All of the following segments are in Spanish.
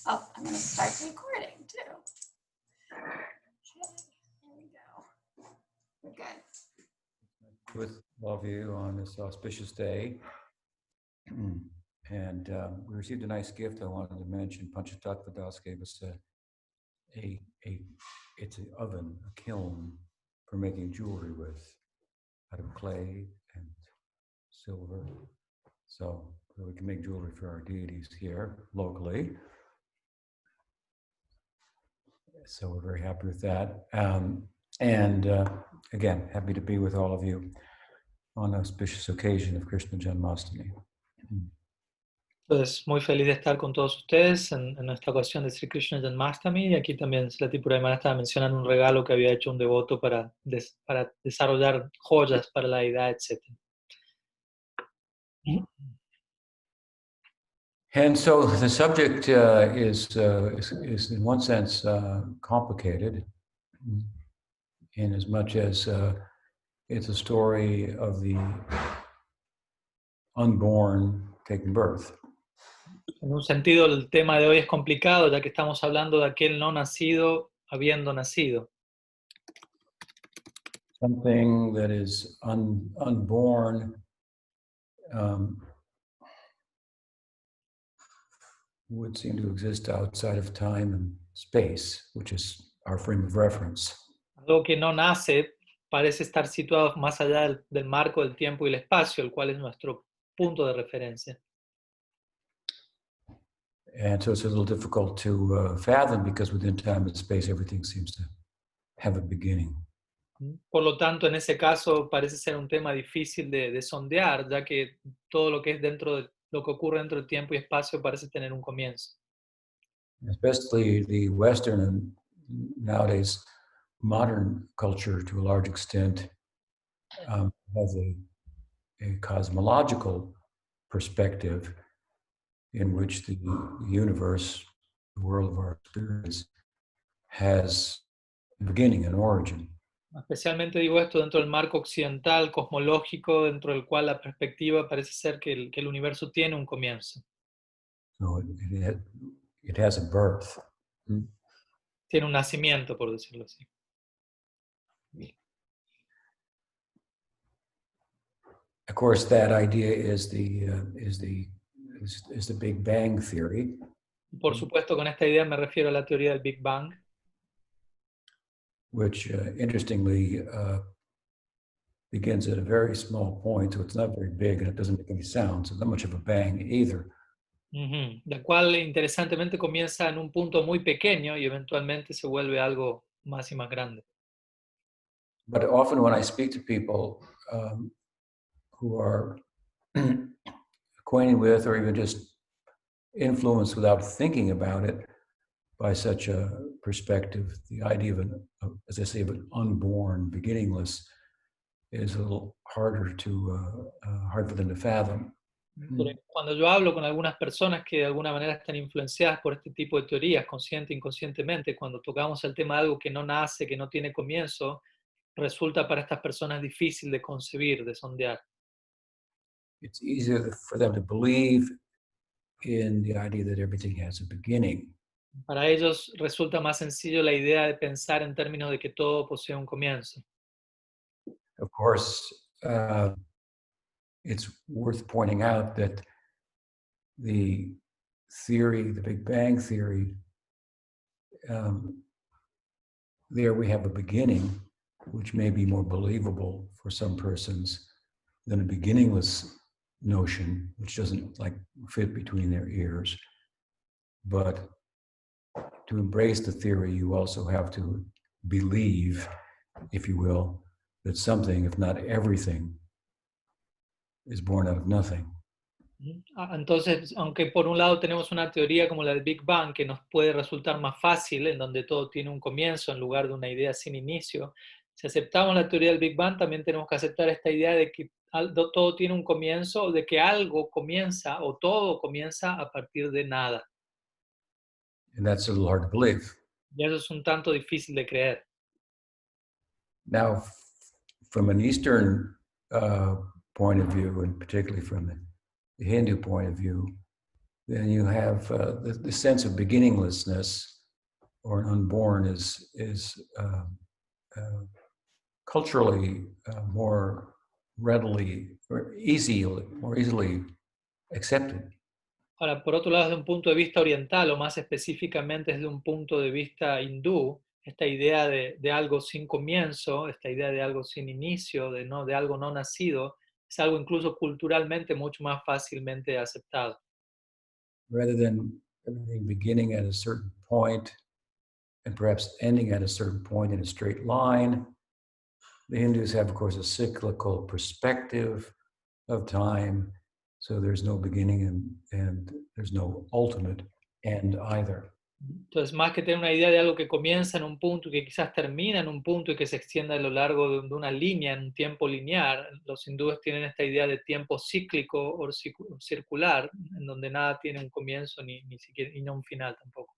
Oh, I'm going to start recording too. Okay, here we go. We're good. With all of you on this auspicious day. And we received a nice gift I wanted to mention. Panchatattva Das gave us it's an oven, a kiln for making jewelry with, out of clay and silver. So we can make jewelry for our deities here locally. So we're very happy with that. Again, happy to be with all of you on the auspicious occasion of Krishna Janmastami. Entonces, muy feliz de estar con todos ustedes en esta ocasión de Is Krishna Janmastami. Y aquí también la Tripura estaba mencionando un regalo que había hecho un devoto para desarrollar joyas para la deidad, etc. And so the subject is in one sense complicated, in as much as it's a story of the unborn taking birth. En un sentido, el tema de hoy es complicado, ya que estamos hablando de aquel no nacido habiendo nacido. Something that is unborn would seem to exist outside of time and space, which is our frame of reference. Algo que no nace parece estar situado más allá del marco del tiempo y el espacio, el cual es nuestro punto de referencia. And so it's a little difficult to fathom, because within time and space, everything seems to have a beginning. Por lo tanto, en ese caso parece ser un tema difícil de sondear, ya que todo lo que es dentro de lo que ocurre dentro del tiempo y espacio parece tener un comienzo. Especially the Western and nowadays modern culture, to a large extent, has a cosmological perspective in which the universe, the world of our experience, has a beginning, an origin. Especialmente digo esto dentro del marco occidental, cosmológico, dentro del cual la perspectiva parece ser que el universo tiene un comienzo. So it has a birth. Tiene un nacimiento, por decirlo así. Of course, that idea is the Big Bang theory. Por supuesto, con esta idea me refiero a la teoría del Big Bang, which interestingly begins at a very small point, so it's not very big and it doesn't make any sound, so not much of a bang either. La cual interesantemente comienza en un punto muy pequeño y eventualmente se vuelve algo más y más grande. But often when I speak to people who are acquainted with or even just influenced without thinking about it by such a perspective, the idea of as I say, of an unborn, beginningless, is a little harder hard for them to fathom. Cuando yo hablo con algunas personas que de alguna manera están influenciadas por este tipo de teorías, consciente e inconscientemente, cuando tocamos el tema de algo que no nace, que no tiene comienzo, resulta para estas personas difícil de concebir, de sondear. It's easier for them to believe in the idea that everything has a beginning. Para ellos resulta más sencillo la idea de pensar en términos de que todo posee un comienzo. Of course, it's worth pointing out that the theory, the Big Bang theory, there we have a beginning, which may be more believable for some persons than a beginningless notion, which doesn't fit between their ears. But to embrace the theory, you also have to believe, if you will, that something, if not everything, is born out of nothing. Entonces, aunque por un lado tenemos una teoría como la del Big Bang que nos puede resultar más fácil, en donde todo tiene un comienzo en lugar de una idea sin inicio, si aceptamos la teoría del Big Bang, también tenemos que aceptar esta idea de que todo tiene un comienzo, de que algo comienza o todo comienza a partir de nada. And that's a little hard to believe. Y eso es un tanto difícil de creer. Now, from an Eastern point of view, and particularly from the Hindu point of view, then you have the sense of beginninglessness or an unborn is culturally more readily or more easily accepted. Ahora, por otro lado, desde un punto de vista oriental, o más específicamente desde un punto de vista hindú, esta idea de algo sin comienzo, esta idea de algo sin inicio, de algo no nacido, es algo incluso culturalmente mucho más fácilmente aceptado. Rather than everything beginning at a certain point and perhaps ending at a certain point in a straight line, the Hindus have, of course, a cyclical perspective of time. So there's no beginning and there's no ultimate end either. Entonces, más que tener una idea de algo que comienza en un punto y que quizás termina en un punto y que se extienda a lo largo de una línea, en un tiempo lineal, los hindúes tienen esta idea de tiempo cíclico o circular, en donde nada tiene un comienzo ni siquiera y no un final tampoco.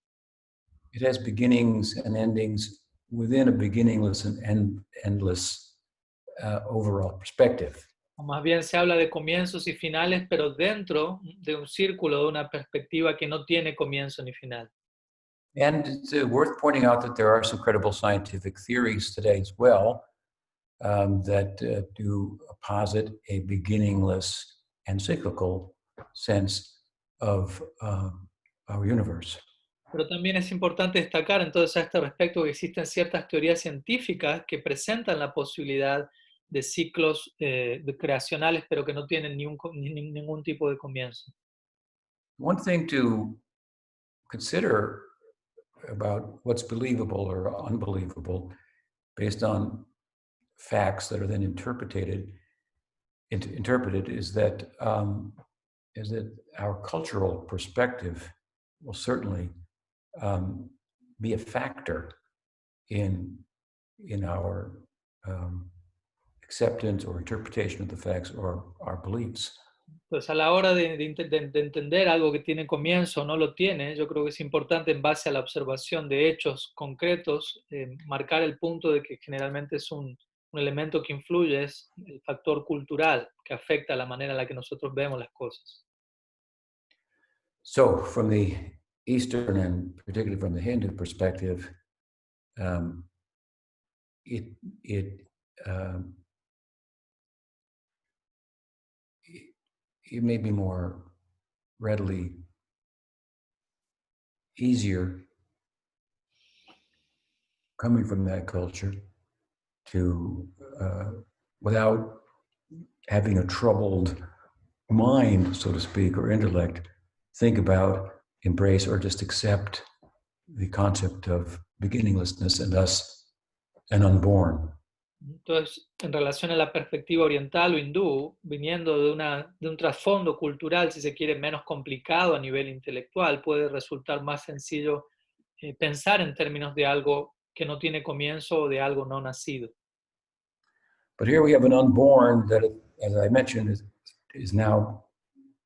It has beginnings and endings within a beginningless and endless overall perspective. O más bien se habla de comienzos y finales, pero dentro de un círculo, de una perspectiva que no tiene comienzo ni final. And it's worth pointing out that there are some credible scientific theories today as well that do posit a beginningless and cyclical sense of our universe. Pero también es importante destacar entonces a este respecto que existen ciertas teorías científicas que presentan la posibilidad de ciclos creacionales, pero que no tienen ningún tipo de comienzo. One thing to consider about what's believable or unbelievable based on facts that are then interpreted is that our cultural perspective will certainly be a factor in our acceptance or interpretation of the facts or our beliefs. Entonces, a la hora de entender algo que tiene comienzo o no lo tiene, yo creo que es importante, en base a la observación de hechos concretos, marcar el punto de que generalmente es un elemento que influye, es el factor cultural que afecta la manera en la que nosotros vemos las cosas. So, from the Eastern and particularly from the Hindu perspective, it may be more readily easier coming from that culture to, without having a troubled mind, so to speak, or intellect, think about, embrace, or just accept the concept of beginninglessness and thus an unborn. Entonces, en relación a la perspectiva oriental o hindú, viniendo de un trasfondo cultural, si se quiere, menos complicado a nivel intelectual, puede resultar más sencillo pensar en términos de algo que no tiene comienzo o de algo no nacido. But here we have an unborn that, as I mentioned, is now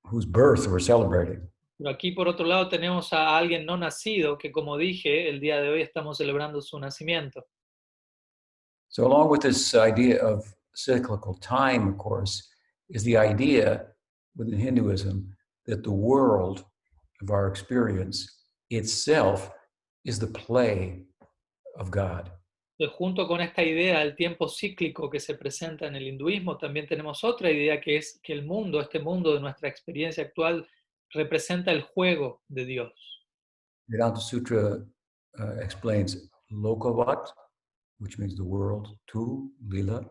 whose birth we're celebrating. Pero aquí, por otro lado, tenemos a alguien no nacido que, como dije, el día de hoy estamos celebrando su nacimiento. So along with this idea of cyclical time, of course, is the idea within Hinduism that the world of our experience itself is the play of God. Entonces, junto con esta idea del tiempo cíclico que se presenta en el hinduismo, también tenemos otra idea que es que el mundo, este mundo de nuestra experiencia actual, representa el juego de Dios. Vedanta Sutra explains Lokavat, which means the world, to Lila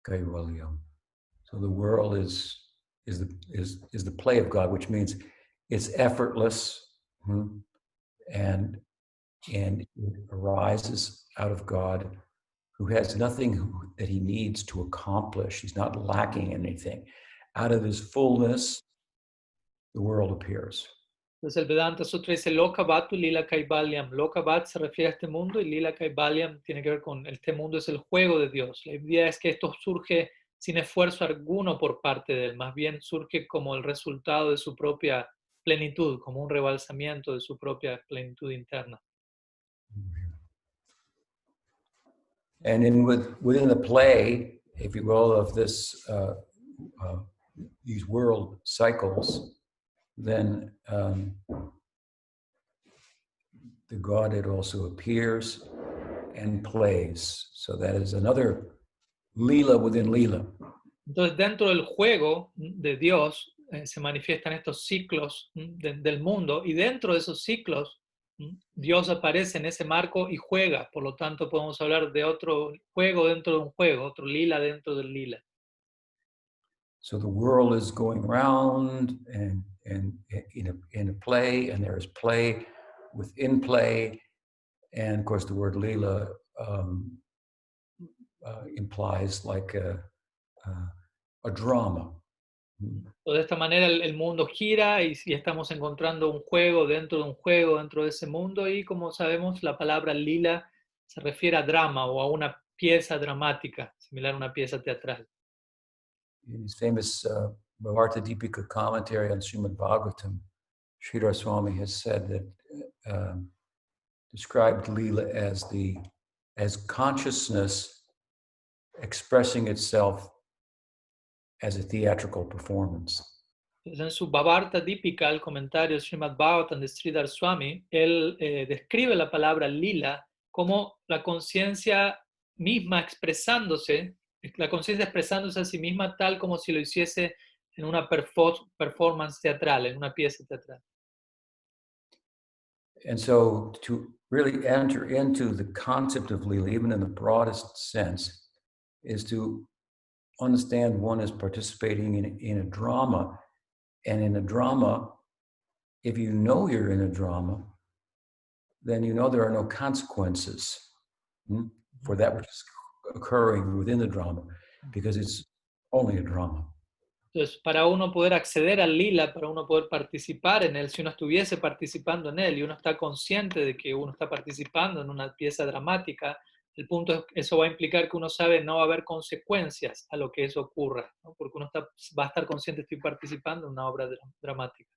Kaivalyam. So the world is the play of God, which means it's effortless, and it arises out of God, who has nothing that he needs to accomplish. He's not lacking anything. Out of his fullness, the world appears. Entonces el Vedanta Sutra dice Lokavatu Lila Kaivalyam. Lokavat se refiere a este mundo y Lila Kaivalyam tiene que ver con este mundo, es el juego de Dios. La idea es que esto surge sin esfuerzo alguno por parte de él, más bien surge como el resultado de su propia plenitud, como un rebalsamiento de su propia plenitud interna. And within the play, if you will, of this these world cycles, then the Godhead also appears and plays. So that is another lila within lila. Entonces, dentro del juego de Dios se manifiestan estos ciclos del mundo, y dentro de esos ciclos Dios aparece en ese marco y juega. Por lo tanto, podemos hablar de otro juego dentro de un juego, otro lila dentro del lila. So the world is going round and in a play, and there is play within play, and of course the word lila implies like a drama. De esta manera el mundo gira y estamos encontrando un juego dentro de un juego dentro de ese mundo, y como sabemos la palabra lila se refiere a drama o a una pieza dramática, similar a una pieza teatral. In his famous Bhagavatam Deepika commentary on Srimad Bhagavatam, Sridhar Swami has said that described Leela as consciousness expressing itself as a theatrical performance. En su Bhagavatam Deepika, el comentario Srimad Bhagavatam de Sridhar Swami, él describe la palabra lila como la conciencia misma expresándose, la conciencia expresándose a sí misma tal como si lo hiciese en una performance teatral, en una pieza teatral. And so to really enter into the concept of Leela, even in the broadest sense, is to understand one is participating in a drama. And in a drama, if you know you're in a drama, then you know there are no consequences for that which is occurring within the drama, because it's only a drama. Entonces, para uno poder acceder al lila, para uno poder participar en él, si uno estuviese participando en él y uno está consciente de que uno está participando en una pieza dramática, el punto es que eso va a implicar que uno sabe no va a haber consecuencias a lo que eso ocurra, ¿no? Porque uno va a estar consciente, estoy participando en una obra dramática.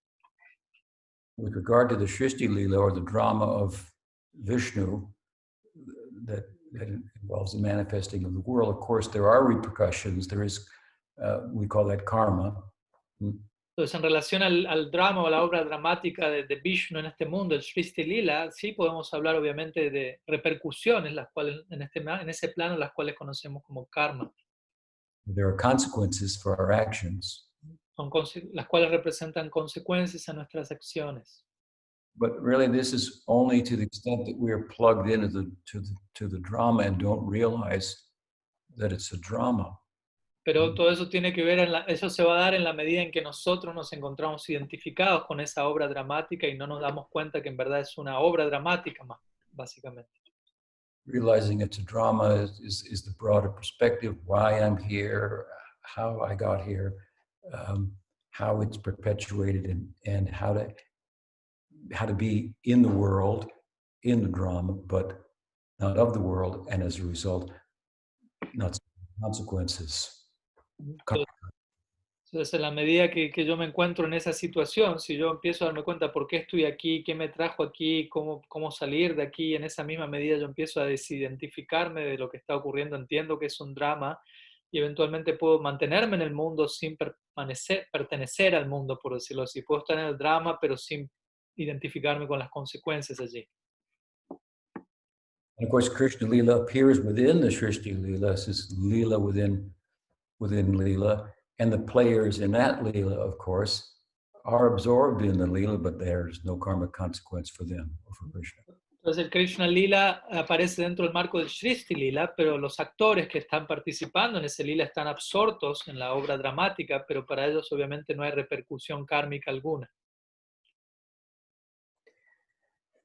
With regard to the Shrishti Leela, or the drama of Vishnu, that involves the manifesting of the world, of course, there are repercussions. There is, we call that karma. Entonces, en relación al drama o a la obra dramática de Vishnu en este mundo, el Shrishti Lila, sí podemos hablar obviamente de repercusiones, las cuales en ese plano, las cuales conocemos como karma. There are consequences for our actions. Son las cuales representan consecuencias a nuestras acciones. But really, this is only to the extent that we are plugged into the drama and don't realize that it's a drama. Pero todo eso tiene que ver, eso se va a dar en la medida en que nosotros nos encontramos identificados con esa obra dramática y no nos damos cuenta que en verdad es una obra dramática más, básicamente. Realizing it's a drama is the broader perspective, why I'm here, how I got here, how it's perpetuated, and how to be in the world, in the drama, but not of the world, and as a result, not consequences. Entonces, en la medida que yo me encuentro en esa situación, si yo empiezo a darme cuenta por qué estoy aquí, qué me trajo aquí, cómo salir de aquí, en esa misma medida yo empiezo a desidentificarme de lo que está ocurriendo, entiendo que es un drama, y eventualmente puedo mantenerme en el mundo sin pertenecer al mundo, por decirlo así. Puedo estar en el drama, pero sin identificarme con las consecuencias allí. And of course, Krishna Leela appears within the Shrishti Leela, this is Leela within Leela, and the players in that Leela, of course, are absorbed in the Leela, but there's no karmic consequence for them or for Krishna. Entonces el Krishna Lila aparece dentro del marco del Shrishti Lila, pero los actores que están participando en ese Lila están absortos en la obra dramática, pero para ellos obviamente no hay repercusión kármica alguna.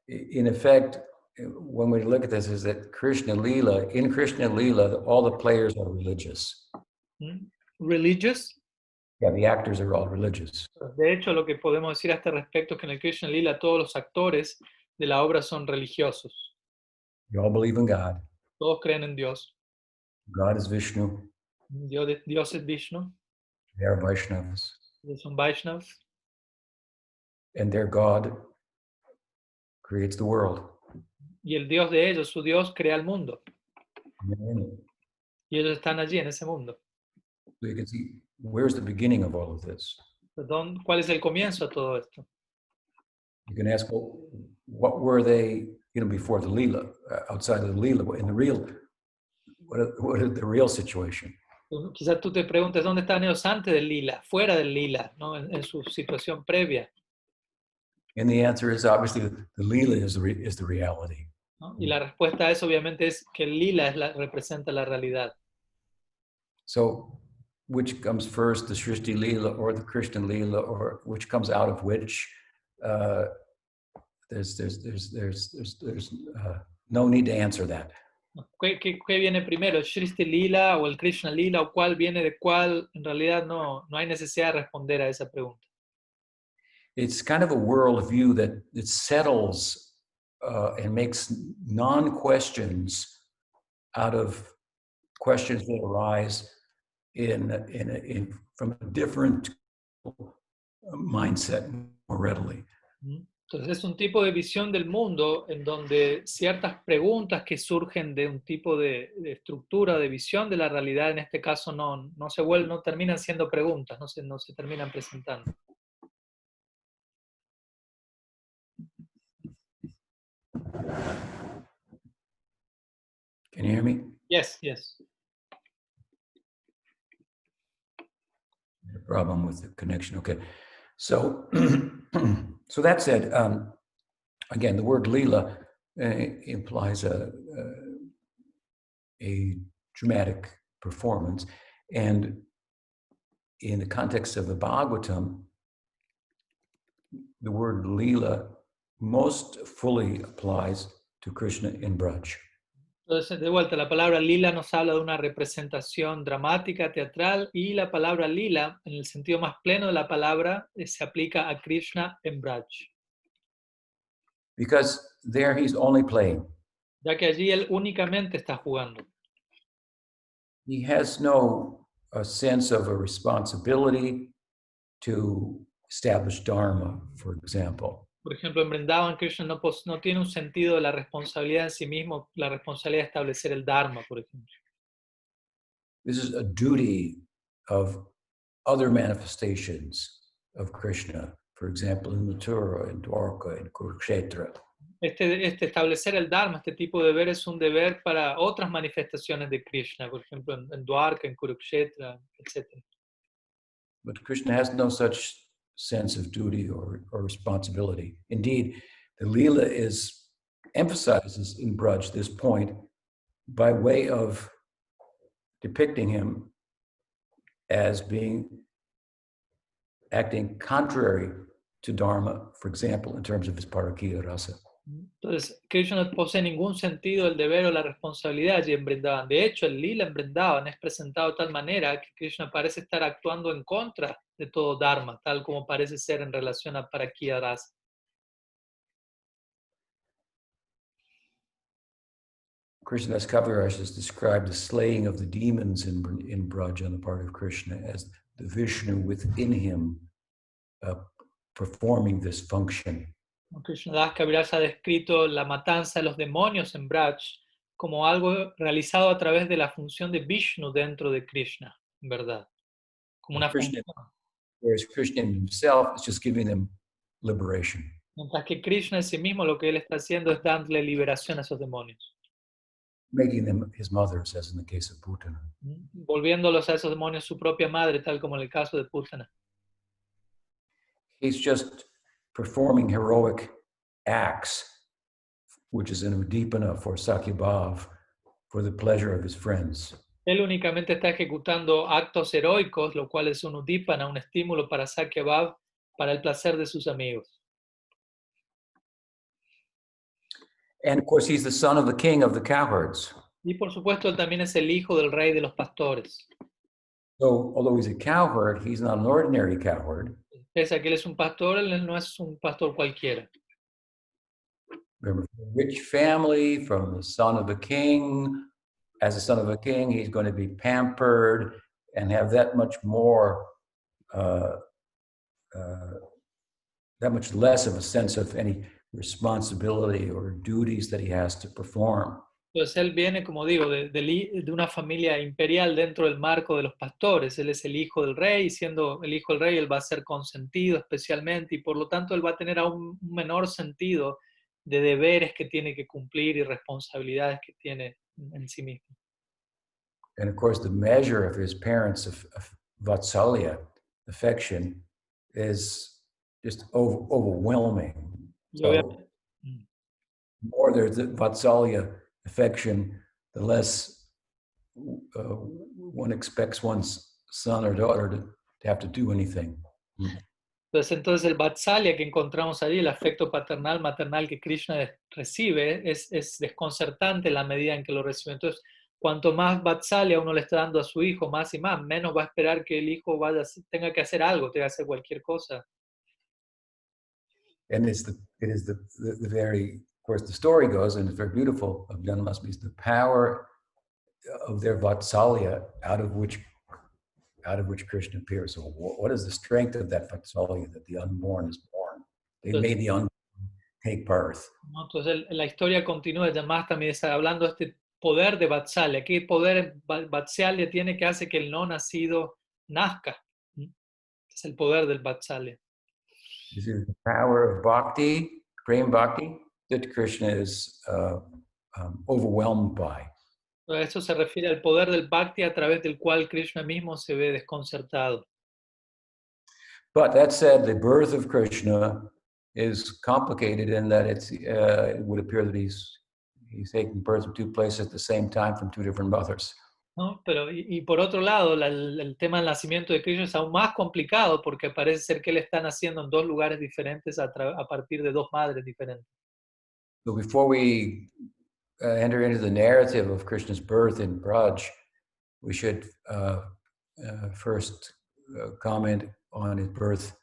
In effect, when we look at this, is that in Krishna Lila, all the players are religious. Religious? Yeah, the actors are all religious. De hecho, lo que podemos decir a este respecto es que en el Krishna Lila todos los actores de la obra son religiosos. You all believe in God. Todos creen en Dios. God is Vishnu. Dios es Vishnu. They are Vaishnavas. Ellos son Vaishnavas. And their God creates the world. Y el Dios de ellos, su Dios, crea el mundo. And they're in it. Y ellos están allí en ese mundo. So you can see, where's the beginning of all of this? ¿Cuál es el comienzo a todo esto? You can ask, well, what were they, before the Leela, outside of the Leela, in the real, what is the real situation? Quizás tú te preguntes dónde estaban ellos antes del lila, fuera del lila, ¿no? En su situación previa. And the answer is obviously the Leela is the reality. ¿No? Y la respuesta a eso obviamente es que el lila representa la realidad. So, which comes first, the Srishti Leela or the Krishna Leela, or which comes out of which? There's no need to answer that. ¿Qué viene primero, el Srishti Lila o el Krishna Lila, o cuál viene de cuál? En realidad no hay necesidad de responder a esa pregunta. It's kind of a world view that it settles and makes non-questions out of questions that arise from a different mindset more readily. Entonces es un tipo de visión del mundo en donde ciertas preguntas que surgen de un tipo de estructura, de visión de la realidad, en este caso no terminan siendo preguntas, no se terminan presentando. Can you hear me? Yes. A problem with the connection. Okay. So, so that said, again, the word Leela implies a dramatic performance. And in the context of the Bhagavatam, the word Leela most fully applies to Krishna in Braj. Entonces, de vuelta, la palabra lila nos habla de una representación dramática, teatral, y la palabra lila, en el sentido más pleno de la palabra, se aplica a Krishna en Braj. Because there he's only playing. Ya que allí él únicamente está jugando. He has no sense of a responsibility to establish Dharma, for example. Por ejemplo, en Vrindavan, Krishna no tiene un sentido de la responsabilidad en sí mismo, la responsabilidad de establecer el Dharma, por ejemplo. This is a duty of other manifestations of Krishna, for example, in Mathura, in Dwarka, in Kurukshetra. Este establecer el Dharma, este tipo de deber, es un deber para otras manifestaciones de Krishna, por ejemplo, en Dwarka, en Kurukshetra, etc. But Krishna has no such sense of duty or responsibility. Indeed, the Leela emphasizes in Braj this point by way of depicting him as acting contrary to Dharma, for example, in terms of his Parakiya rasa. Entonces, Krishna no posee ningún sentido el deber o la responsabilidad allí en Vrindavan. De hecho, el lila en Vrindavan es presentado de tal manera que Krishna parece estar actuando en contra de todo Dharma, tal como parece ser en relación a Parakiya rasa. Krishnadas Kaviraj has described the slaying of the demons in Braj on the part of Krishna as the Vishnu within him performing this function. Krishna Kaviraj ha descrito la matanza de los demonios en Braj como algo realizado a través de la función de Vishnu dentro de Krishna, en verdad. Como una Krishna, función. whereas Krishna himself is just giving them liberation. Mientras que Krishna en sí mismo lo que él está haciendo es darle liberación a esos demonios. Making them his mothers, as in the case of Putana. Volviéndolos a esos demonios su propia madre, tal como en el caso de Putana. He's just performing heroic acts, which is an udipana for Sakyabhav, for the pleasure of his friends. Él únicamente está ejecutando actos heroicos, lo cual es un udipana, un estímulo para Sakyabhav, para el placer de sus amigos. And of course, he's the son of the king of the cowherds. Y por supuesto, él también es el hijo del rey de los pastores. So, although he's a cowherd, he's not an ordinary cowherd. Pese a que él es un pastor, él no es un pastor cualquiera. Remember, from a rich family, from the son of a king. As a son of a king, he's going to be pampered and have that much more, that much less of a sense of any responsibility or duties that he has to perform. Entonces él viene, como digo, de una familia imperial dentro del marco de los pastores. Él es el hijo del rey, y siendo el hijo del rey, él va a ser consentido especialmente, y por lo tanto él va a tener aún un menor sentido de deberes que tiene que cumplir y responsabilidades que tiene en sí mismo. And of course, the measure of his parents' of vatsalya, affection, is just overwhelming. Y So, obviamente, the more there's the vatsalya affection, the less one expects one's son or daughter to have to do anything. entonces el vatsalya que encontramos allí, el afecto paternal, maternal que Krishna recibe, es desconcertante en la medida en que lo recibe. Entonces, cuanto más vatsalya uno le está dando a su hijo, más y más, menos va a esperar que el hijo tenga que hacer algo, tenga que hacer cualquier cosa. And it is the very, of course, the story goes, and it's very beautiful, of Janmastami, is the power of their vatsalya out of which Krishna appears. So what is the strength of that vatsalya that the unborn is born? They made the unborn take birth. ¿No? Entonces la historia continúa, además también está hablando de este poder de vatsalya. ¿Qué poder vatsalya tiene que hace que el no nacido nazca? Es el poder del vatsalya. This is the power of bhakti, prem bhakti, that Krishna is overwhelmed by. A eso se refiere al poder del bhakti a través del cual Krishna mismo se ve desconcertado. But that said, the birth of Krishna is complicated in that it would appear that he's taking birth in two places at the same time from two different mothers. ¿No? Pero, y por otro lado, el tema del nacimiento de Krishna es aún más complicado porque parece ser que él está naciendo en dos lugares diferentes a partir de dos madres diferentes. So before we enter into the narrative of Krishna's birth in Braj, we should first comment on his birth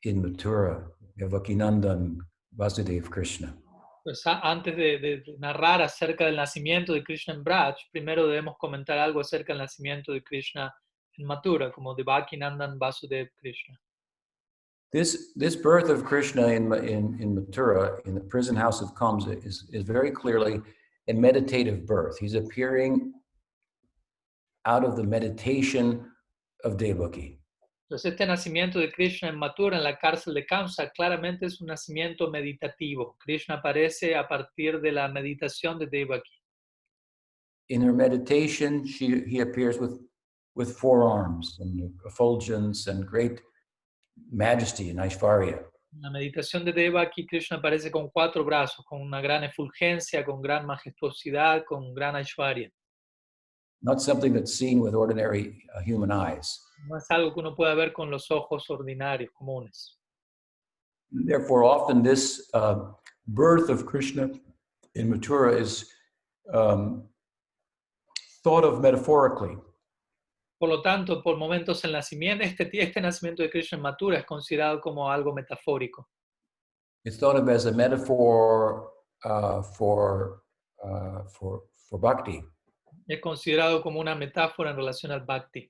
in Mathura, Devakinandan Vasudev Krishna. Pues antes de narrar acerca del nacimiento de Krishna en Braj, primero debemos comentar algo acerca del nacimiento de Krishna en Mathura, como Devakinandan Vasudev Krishna. This birth of Krishna in Mathura, in the prison house of Kamsa, is very clearly a meditative birth. He's appearing out of the meditation of Devaki. Entonces este nacimiento de Krishna en Mathura, en la cárcel de Kamsa, claramente es un nacimiento meditativo. Krishna aparece a partir de la meditación de Devaki. In her meditation, he appears with four arms and effulgence and great majesty and Aishvarya. En la meditación de Devaki, Krishna aparece con cuatro brazos, con una gran efulgencia, con gran majestuosidad, con gran Aishvarya. Not something that's seen with ordinary human eyes. No es algo que uno pueda ver con los ojos ordinarios, comunes. Therefore, often this birth of Krishna in Mathura is thought of metaphorically. Por lo tanto, por momentos el nacimiento, este nacimiento de Krishna en Mathura es considerado como algo metafórico. It's thought of as a metaphor for bhakti. Es considerado como una metáfora en relación al bhakti.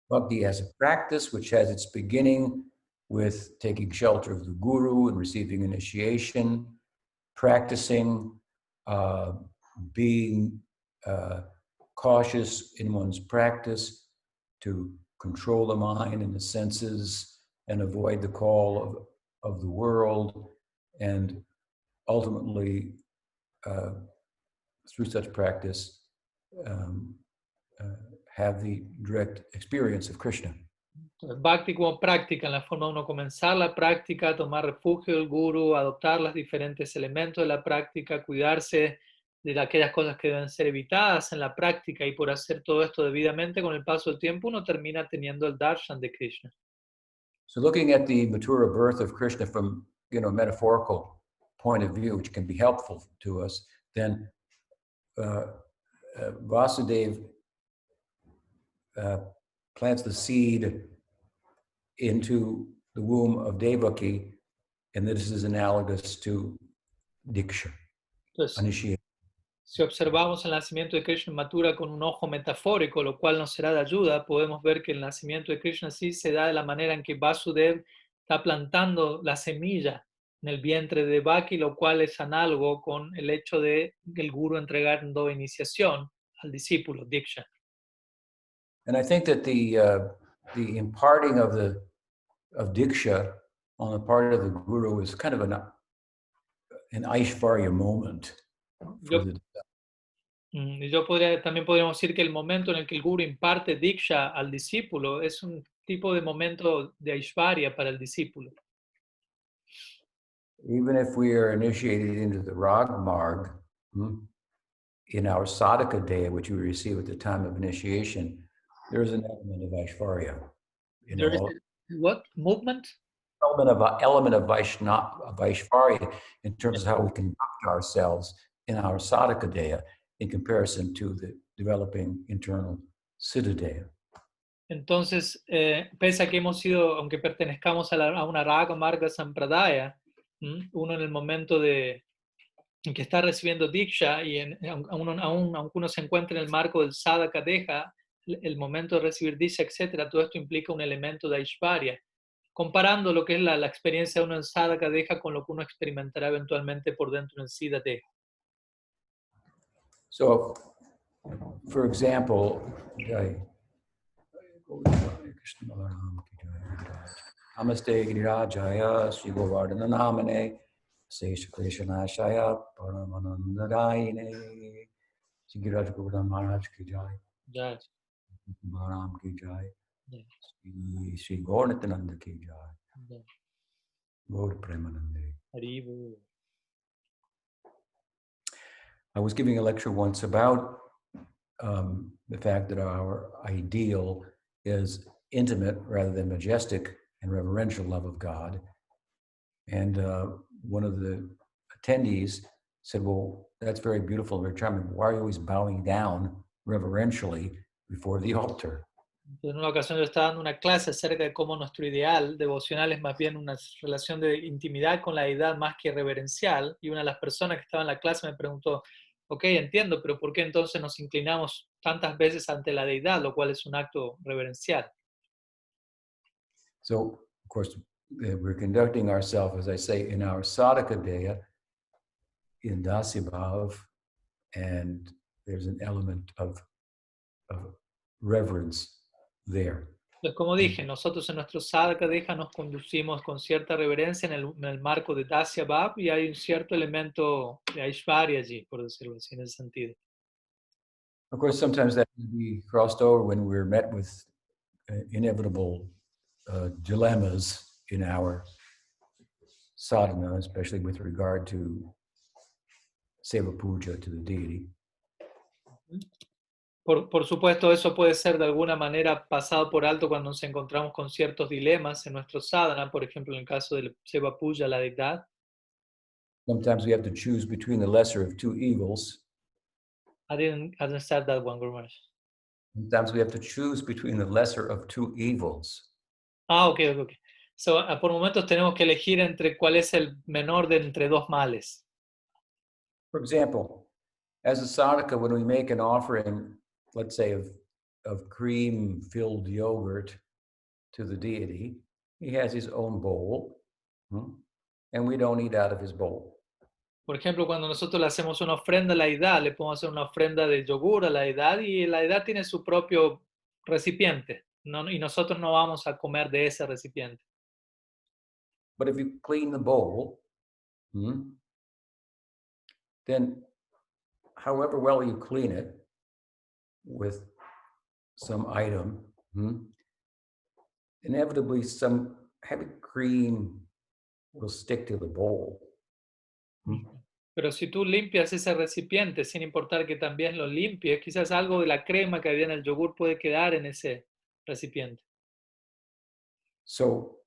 Bhakti as a practice which has its beginning with taking shelter of the guru and receiving initiation, practicing, being cautious in one's practice to control the mind and the senses and avoid the call of the world, and ultimately, through such practice, have the direct experience of Krishna. Entonces, bhakti como práctica, en la forma de uno comenzar la práctica, tomar refugio del guru, adoptar los diferentes elementos de la práctica, cuidarse de aquellas cosas que deben ser evitadas en la práctica, y por hacer todo esto debidamente, con el paso del tiempo uno termina teniendo el darshan de Krishna. So looking at the Mathura birth of Krishna from a metaphorical point of view, which can be helpful to us, then Vasudeva plants the seed into the womb of Devaki, and this is analogous to Diksha, Entonces, initiation. si observamos el nacimiento de Krishna en Mathura con un ojo metafórico, lo cual nos será de ayuda, podemos ver que el nacimiento de Krishna sí se da de la manera en que Vasudeva está plantando la semilla en el vientre de Baki, lo cual es análogo con el hecho de el guru entregando iniciación al discípulo, Diksha. And I think that the imparting of Diksha on the part of the guru is kind of an Aishvarya moment for Yo, the y también podríamos decir que el momento en el que el guru imparte Diksha al discípulo es un tipo de momento de Aishvarya para el discípulo. even if we are initiated into the Rag Marg, in our sadhaka day, which we receive at the time of initiation, there is an element of Aishvarya. There is what? Movement? Element of Vaishvarya in terms of how we conduct ourselves in our sadhaka daya in comparison to the developing internal siddha daya. Entonces, pese a que hemos sido, aunque pertenezcamos a una Raga Marga Sampradaya, uno en el momento en que está recibiendo Diksha y aunque uno se encuentre en el marco del Sadhaka Deha, el momento de recibir Diksha, etc., todo esto implica un elemento de Aishvarya, comparando lo que es la experiencia de uno en Sadhaka Deha con lo que uno experimentará eventualmente por dentro en Siddha Deha. So, for example, Namaste Girirajaya Sri Govardhana Namane Sesha Krishanashaya Paramanandadayine Sri Giriraj Govardhan Maharaj Ki Jai Jai. Balaram Ki Jai Jai. Sri Gaurnitananda Ki Jai Jai. Gaur Premanande. Haribu. I was giving a lecture once about the fact that our ideal is intimate rather than majestic and reverential love of God. And one of the attendees said, well, that's very beautiful, very charming. Why are you always bowing down reverentially before the altar? En una ocasión yo estaba dando una clase acerca de cómo nuestro ideal devocional es más bien una relación de intimidad con la deidad más que reverencial, y una de las personas que estaba en la clase me preguntó, ok, entiendo, pero ¿por qué entonces nos inclinamos tantas veces ante la deidad, lo cual es un acto reverencial? So, of course, we're conducting ourselves, as I say, in our sadhaka daya, in dasibhav, and there's an element of reverence there. Entonces, como dije, nosotros en nuestro sadhaka deha nos conducimos con cierta reverencia en el marco de Dasya Bhav, y hay un cierto elemento de Aishvarya allí, por decirlo así, en ese sentido. Of course, sometimes that can be crossed over when we're met with inevitable dilemmas in our sadhana, especially with regard to seva puja to the deity. Por supuesto, eso puede ser de alguna manera pasado por alto cuando nos encontramos con ciertos dilemas en nuestro sadhana, por ejemplo, en el caso del seva puja a la deidad. Sometimes we have to choose between the lesser of two evils. I didn't start that one, Guru Maharaj. Sometimes we have to choose between the lesser of two evils. Ok. So, por momentos tenemos que elegir entre cuál es el menor de entre dos males. For example, as a sadhaka, when we make an offering, let's say of cream-filled yogurt to the deity, he has his own bowl, and we don't eat out of his bowl. Por ejemplo, cuando nosotros le hacemos una ofrenda a la deidad, le podemos hacer una ofrenda de yogur a la deidad, y la deidad tiene su propio recipiente, y nosotros no vamos a comer de ese recipiente. But if you clean the bowl, then however well you clean it with some item, inevitably some heavy cream will stick to the bowl. Pero si tú limpias ese recipiente, sin importar que también lo limpies, quizás algo de la crema que había en el yogur puede quedar en ese recipiente. So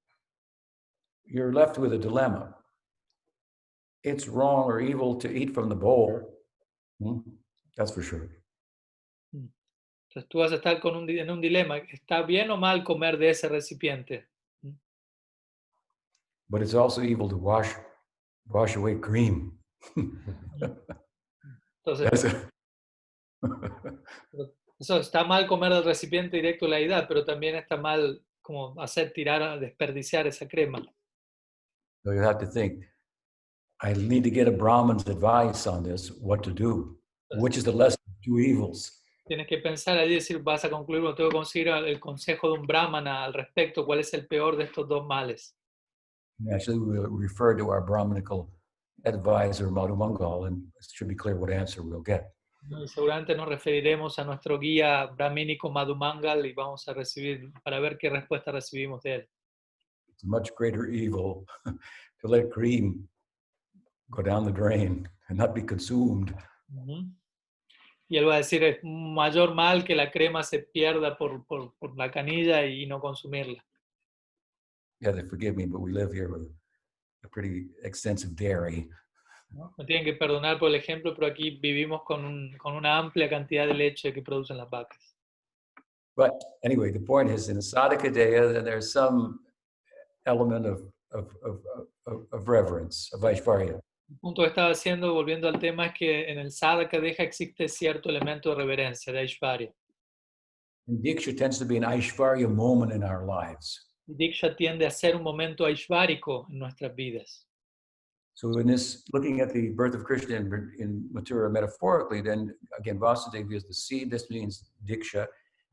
you're left with a dilemma. It's wrong or evil to eat from the bowl. That's for sure. Entonces tú vas a estar en un dilema. ¿Está bien o mal comer de ese recipiente? But it's also evil to wash away cream. Entonces, eso está mal comer del recipiente directo de la deidad, pero también está mal como desperdiciar esa crema. So you have to think, I need to get a Brahman's advice on this, what to do. Which is the lesser of two evils? Tienes que pensar allí y decir, vas a concluir, o tengo que conseguir el consejo de un brahmana al respecto, cuál es el peor de estos dos males. Actually, we refer to our Brahmanical advisor, Madhu Mangal, and it should be clear what answer we'll get. ¿No? Y seguramente nos referiremos a nuestro guía brahmínico Madhumangal y vamos a recibir, para ver qué respuesta recibimos de él. It's a much greater evil to let cream go down the drain and not be consumed. Ujú. Y él va a decir, es un mayor mal que la crema se pierda por la canilla y no consumirla. Yeah, they forgive me, but we live here with a pretty extensive dairy. ¿No? Me tienen que perdonar por el ejemplo, pero aquí vivimos con una amplia cantidad de leche que producen las vacas. But anyway, the point is, in a sadhaka deya, there's some element of reverence, of Aishvarya. El punto que estaba haciendo, volviendo al tema, es que en el sadhaka deja existe cierto elemento de reverencia, de Aishvarya. And Diksha tends to be an Aishvarya moment in our lives. Y Diksha tiende a ser un momento aishvárico en nuestras vidas. So in this, looking at the birth of Krishna in Mathura metaphorically, then again, Vasudeva is the seed, this means Diksha,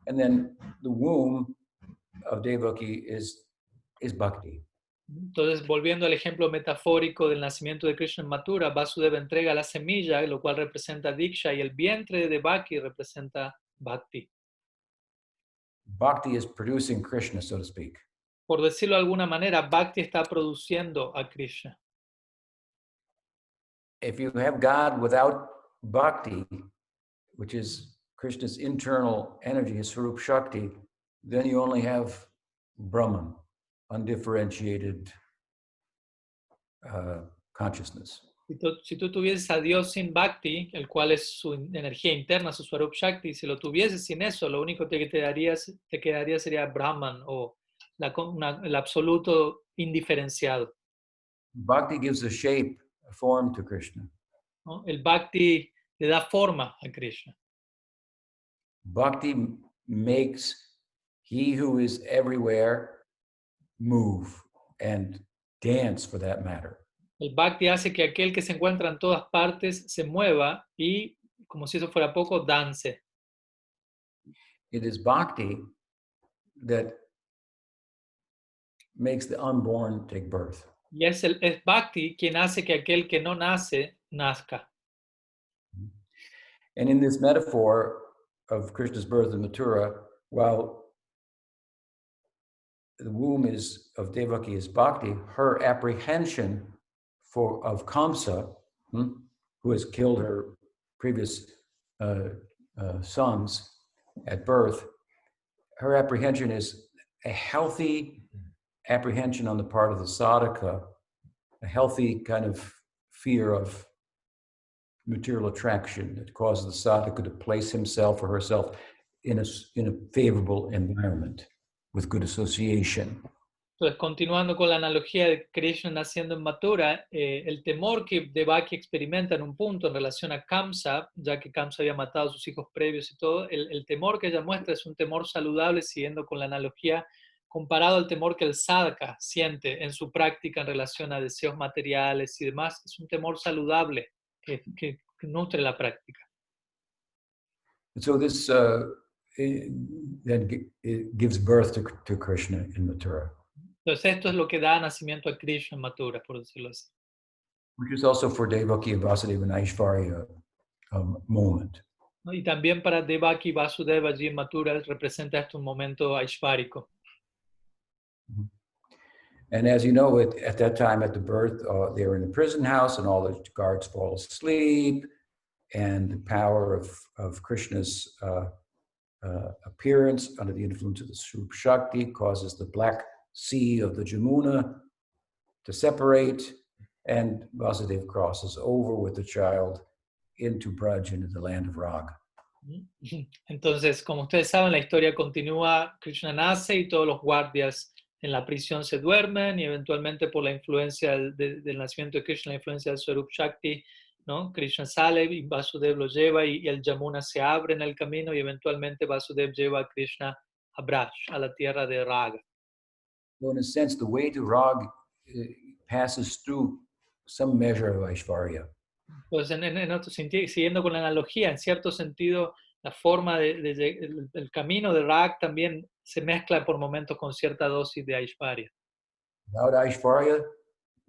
and then the womb of Devaki is Bhakti. Entonces, volviendo al ejemplo metafórico del nacimiento de Krishna en Mathura, Vasudeva entrega la semilla, lo cual representa Diksha, y el vientre de Devaki representa Bhakti. Bhakti is producing Krishna, so to speak. Por decirlo de alguna manera, Bhakti está produciendo a Krishna. If you have God without Bhakti, which is Krishna's internal energy, his Swarup Shakti, then you only have Brahman, undifferentiated consciousness. Si tú tuvieses a Dios sin Bhakti, el cual es su energía interna, su Swarup Shakti, si lo tuvieses sin eso, lo único que te quedaría sería Brahman, o el absoluto indiferenciado. Bhakti gives a shape, a form to Krishna. ¿No? El Bhakti le da forma a Krishna. Bhakti makes he who is everywhere move and dance, for that matter. El Bhakti hace que aquel que se encuentra en todas partes se mueva y, como si eso fuera poco, dance. It is Bhakti that makes the unborn take birth. Y es Bhakti quien hace que aquel que no nace, nazca. And in this metaphor of Krishna's birth in Mathura, while the womb of Devaki is Bhakti, her apprehension of Kamsa, who has killed her previous sons at birth, her apprehension is a healthy apprehension on the part of the sadhaka, a healthy kind of fear of material attraction that causes the sadhaka to place himself or herself in a favorable environment with good association. Entonces, continuando con la analogía de Krishna naciendo en Mathura, el temor que Devaki experimenta en un punto en relación a Kamsa, ya que Kamsa había matado a sus hijos previos y todo, el temor que ella muestra es un temor saludable, siguiendo con la analogía, comparado al temor que el sadhaka siente en su práctica en relación a deseos materiales y demás. Es un temor saludable que nutre la práctica. And so this then it gives birth to Krishna in Mathura. Entonces esto es lo que da nacimiento a Krishna en Mathura, por decirlo así. Which is also for Devaki and Vasudeva an Aishvarya moment. ¿No? Y también para Devaki y Vasudeva allí en Mathura representa esto un momento aishvárico. And as you know, at that time at the birth, they were in the prison house and all the guards fall asleep, and the power of Krishna's appearance under the influence of the Swarup Shakti causes the black sea of the Jamuna to separate, and Vasudeva crosses over with the child into Braj, into the land of Raga. Entonces, como ustedes saben, la historia continúa, Krishna nace y todos los guardias en la prisión se duermen y eventualmente por la influencia del nacimiento de Krishna, la influencia del Swarup Shakti, ¿no? Krishna sale y Vasudeva lo lleva y el Yamuna se abre en el camino y eventualmente Vasudeva lleva a Krishna a Braj, a la tierra de Raga. So in a sense, the way to Raga passes through some measure of Aishvarya. Pues en otro sentido, siguiendo con la analogía, en cierto sentido, la forma el camino de Rag también se mezcla por momentos con cierta dosis de Aishvarya. Without Aishvarya,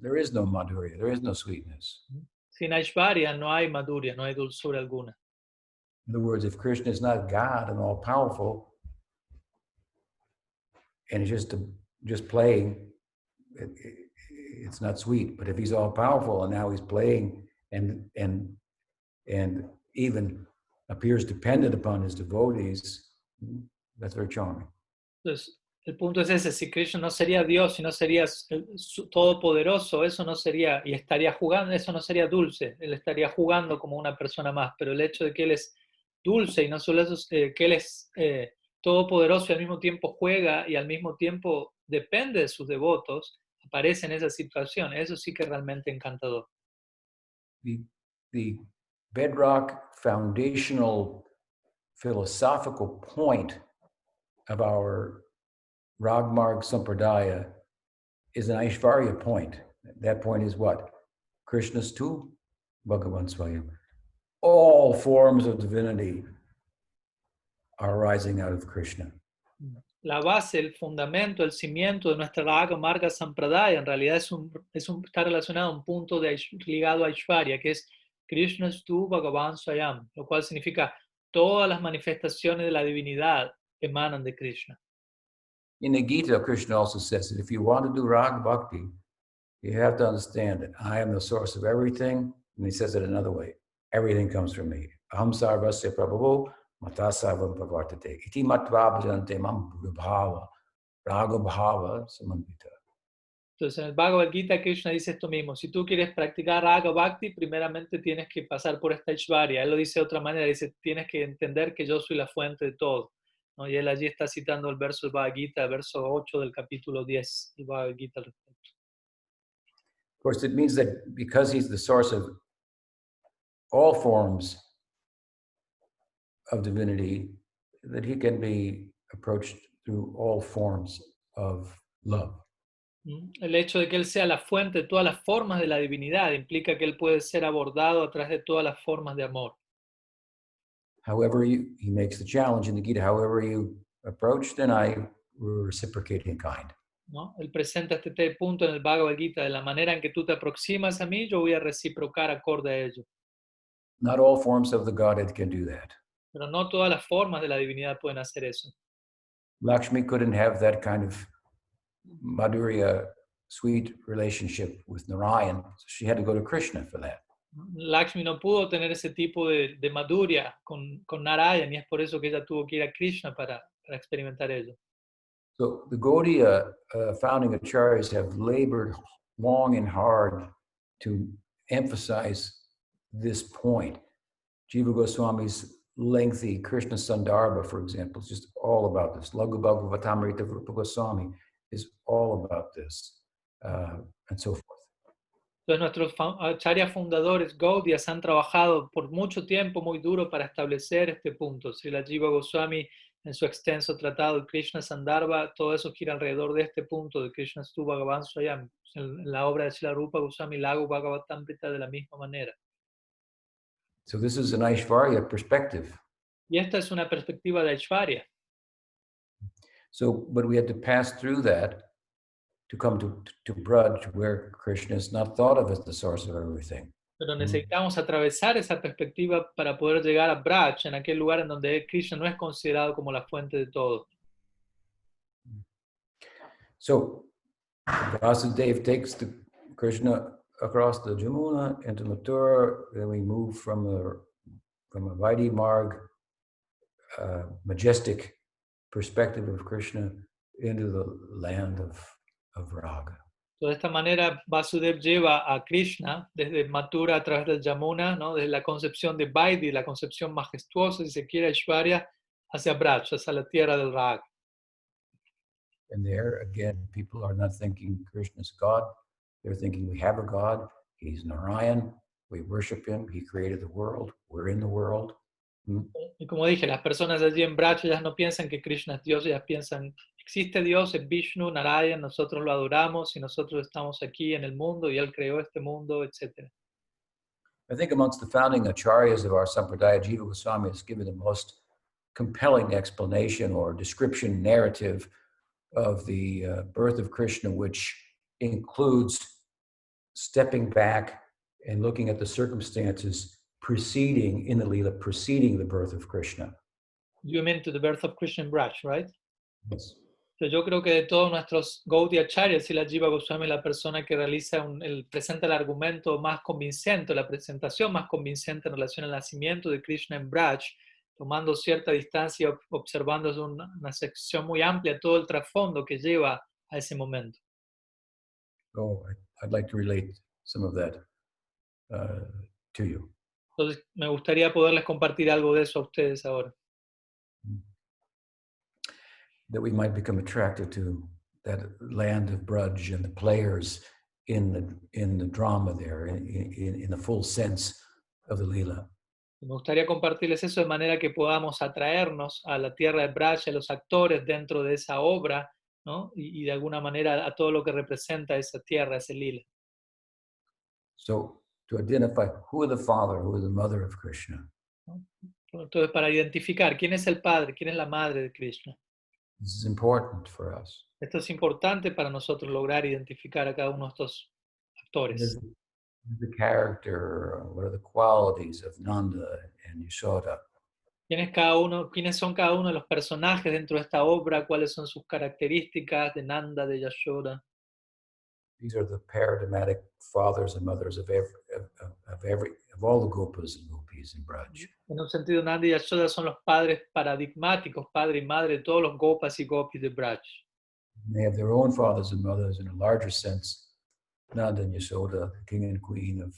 there is no madhurya, there is no sweetness. Sin Aishvarya no hay madhurya, no hay dulzura alguna. In other words, if Krishna is not God and all powerful, and he's just playing, it's not sweet. But if he's all powerful and now he's playing and even appears dependent upon his devotees, that's very charming. Entonces, el punto es ese: si Krishna no sería Dios, si no sería todopoderoso, eso no sería, y estaría jugando, eso no sería dulce, él estaría jugando como una persona más. Pero el hecho de que él es dulce y no solo eso, que él es todopoderoso y al mismo tiempo juega y al mismo tiempo depende de sus devotos, aparece en esa situación. Eso sí que es realmente encantador. The bedrock foundational philosophical point of our Ragmarg Sampradaya is an Aishvarya point. That point is what? Krishna's tu, Bhagavan Swayam. All forms of divinity are arising out of Krishna. La base, el fundamento, el cimiento de nuestra Raga Marga Sampradaya en realidad está relacionado a un punto ligado a Aishvarya, que es Krishna tu Bhagavan Swayam, lo cual significa todas las manifestaciones de la divinidad emanan de Krishna. In the Gita, Krishna also says that if you want to do Rag Bhakti, you have to understand that I am the source of everything. And he says it another way. Everything comes from me. Aham sarvasya prabhavo matasavam pravartate. Iti matva bhajante mam vibhava raga bhava samambita. Entonces, en el Bhagavad Gita, Krishna dice esto mismo: si tú quieres practicar Raga Bhakti, primeramente tienes que pasar por esta Aishvarya. Él lo dice de otra manera, dice: tienes que entender que yo soy la fuente de todo, ¿no? Y él allí está citando el verso del Bhagavad Gita, el verso 8 del capítulo 10 del Bhagavad Gita al respecto. Of course, it means that because he's the source of all forms of divinity, that he can be approached through all forms of love. El hecho de que él sea la fuente de todas las formas de la divinidad implica que él puede ser abordado a través de todas las formas de amor. However, he makes the challenge in the Gita, however you approach, then I will reciprocate in kind. ¿No? Él presenta este punto en el Bhagavad Gita: de la manera en que tú te aproximas a mí, yo voy a reciprocar acorde a ello. Not all forms of the Godhead can do that. Pero no todas las formas de la divinidad pueden hacer eso. Lakshmi couldn't have that kind of Madhurya, sweet relationship with Narayan. So she had to go to Krishna for that. Lakshmi no pudo tener ese tipo de madhurya con Narayan, y es por eso que ella tuvo que ir a Krishna para experimentar ello. So the Gaudiya founding acharyas have labored long and hard to emphasize this point. Jiva Goswami's lengthy Krishna Sandarbha, for example, is just all about this. Laghu Bhagavatamrita Rupa Goswami is all about this, and so forth. Entonces nuestros acharyas fundadores, Gaudiyas, han trabajado por mucho tiempo muy duro para establecer este punto. Srila Jiva Goswami, en su extenso tratado de Krishna Sandarbha, todo eso gira alrededor de este punto de Krishna Stu Bhagavan Swayam. En la obra de Srila Rupa Goswami, Laghu Bhagavatamrita, de la misma manera. So this is an Aishvarya perspective. Y esta es una perspectiva de Aishvarya. So, but we had to pass through that to come to Braj, where Krishna is not thought of as the source of everything. Pero necesitamos atravesar esa perspectiva para poder llegar a Braj, en aquel lugar en donde Krishna no es considerado como la fuente de todo. So, Vasudeva takes the Krishna across the Jamuna into Mathura. Then we move from a Vaidhi Marg, majestic perspective of Krishna into the land of Raga. De esta manera, Vasudeva lleva a Krishna desde Mathura a través del Yamuna, ¿no? Desde la concepción de Vaidhi, la concepción majestuosa, si se quiere, Aishvarya, hacia Braj, hacia la tierra del Raga. And there, again, people are not thinking Krishna's God. They're thinking we have a God. He's Narayan. We worship him. He created the world. We're in the world. Y como dije, las personas allí en Braj, ellas no piensan que Krishna es Dios, ellas piensan existe Dios, es Vishnu, Narayan, nosotros lo adoramos y nosotros estamos aquí en el mundo y Él creó este mundo, etc. I think amongst the founding acharyas of our Sampradaya, Jiva Goswami has given the most compelling explanation or description narrative of the birth of Krishna, which includes stepping back and looking at the circumstances preceding, in the Leela, preceding the birth of Krishna. You mean to the birth of Krishna in Braj, right? Yes. Entonces, yo creo que de todos nuestros Gaudiya Acharyas, y la Jiva Goswami es la persona que realiza presenta el argumento más convincente, la presentación más convincente en relación al nacimiento de Krishna en Braj, tomando cierta distancia, observando desde una sección muy amplia todo el trasfondo que lleva a ese momento. Oh, I'd like to relate some of that to you. Entonces, me gustaría poderles compartir algo de eso a ustedes ahora. That we might become attracted to that land of Braj and the players in the drama there, in the full sense of the Leela. Me gustaría compartirles eso de manera que podamos atraernos a la tierra de Braj, a los actores dentro de esa obra, ¿no? Y de alguna manera a todo lo que representa esa tierra, ese lila. So to identify who is the father, who is the mother of Krishna. Entonces, para identificar quién es el padre, quién es la madre de Krishna. This is important for us. Esto es importante para nosotros lograr identificar a cada uno de estos actores. The character, what are the qualities of Nanda and Yashoda? ¿Quiénes son cada uno de los personajes dentro de esta obra? ¿Cuáles son sus características de Nanda, de Yashoda? These are the paradigmatic fathers and mothers of all the gopas and gopis in Braj. En un sentido, Nanda y Yashoda son los padres paradigmáticos, padre y madre de todos los gopas y gopis de Braj. They have their own fathers and mothers in a larger sense. Nanda and Yashoda, the king and queen of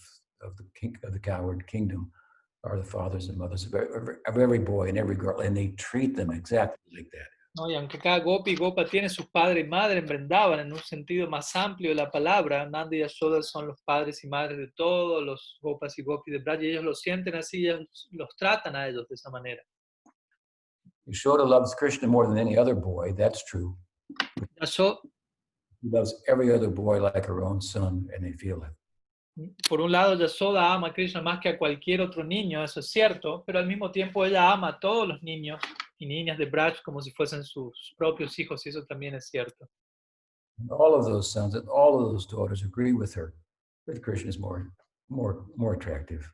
the cowherd kingdom, are the fathers and mothers of every boy and every girl, and they treat them exactly like that. ¿No? Y aunque cada gopi y gopa tiene sus padres y madres en Vrindavan, en un sentido más amplio de la palabra, Nanda y Yashoda son los padres y madres de todos los gopas y gopis de Braj, y ellos lo sienten así, ellos los tratan a ellos de esa manera. Yashoda loves Krishna more than any other boy, that's true. Yashoda, She loves every other boy like her own son, and they feel it. por un lado, Yashoda ama a Krishna más que a cualquier otro niño, eso es cierto, pero al mismo tiempo ella ama a todos los niños y niñas de Braj como si fuesen sus propios hijos, y eso también es cierto. And all of those sons and all of those daughters agree with her that Krishna is more attractive.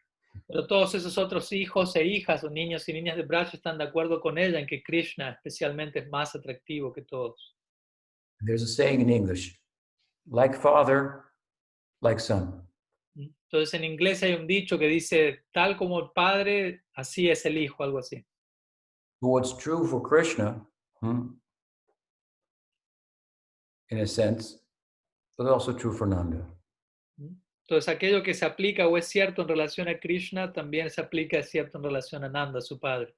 Pero todos esos otros hijos e hijas o niños y niñas de Braj están de acuerdo con ella en que Krishna especialmente es más atractivo que todos. There's a saying in English, like father, like son. Entonces en inglés hay un dicho que dice, tal como el padre, así es el hijo, algo así. What's true for Krishna, in a sense, but also true for Nanda. Entonces aquello que se aplica o es cierto en relación a Krishna, también se aplica, es cierto en relación a Nanda, su padre.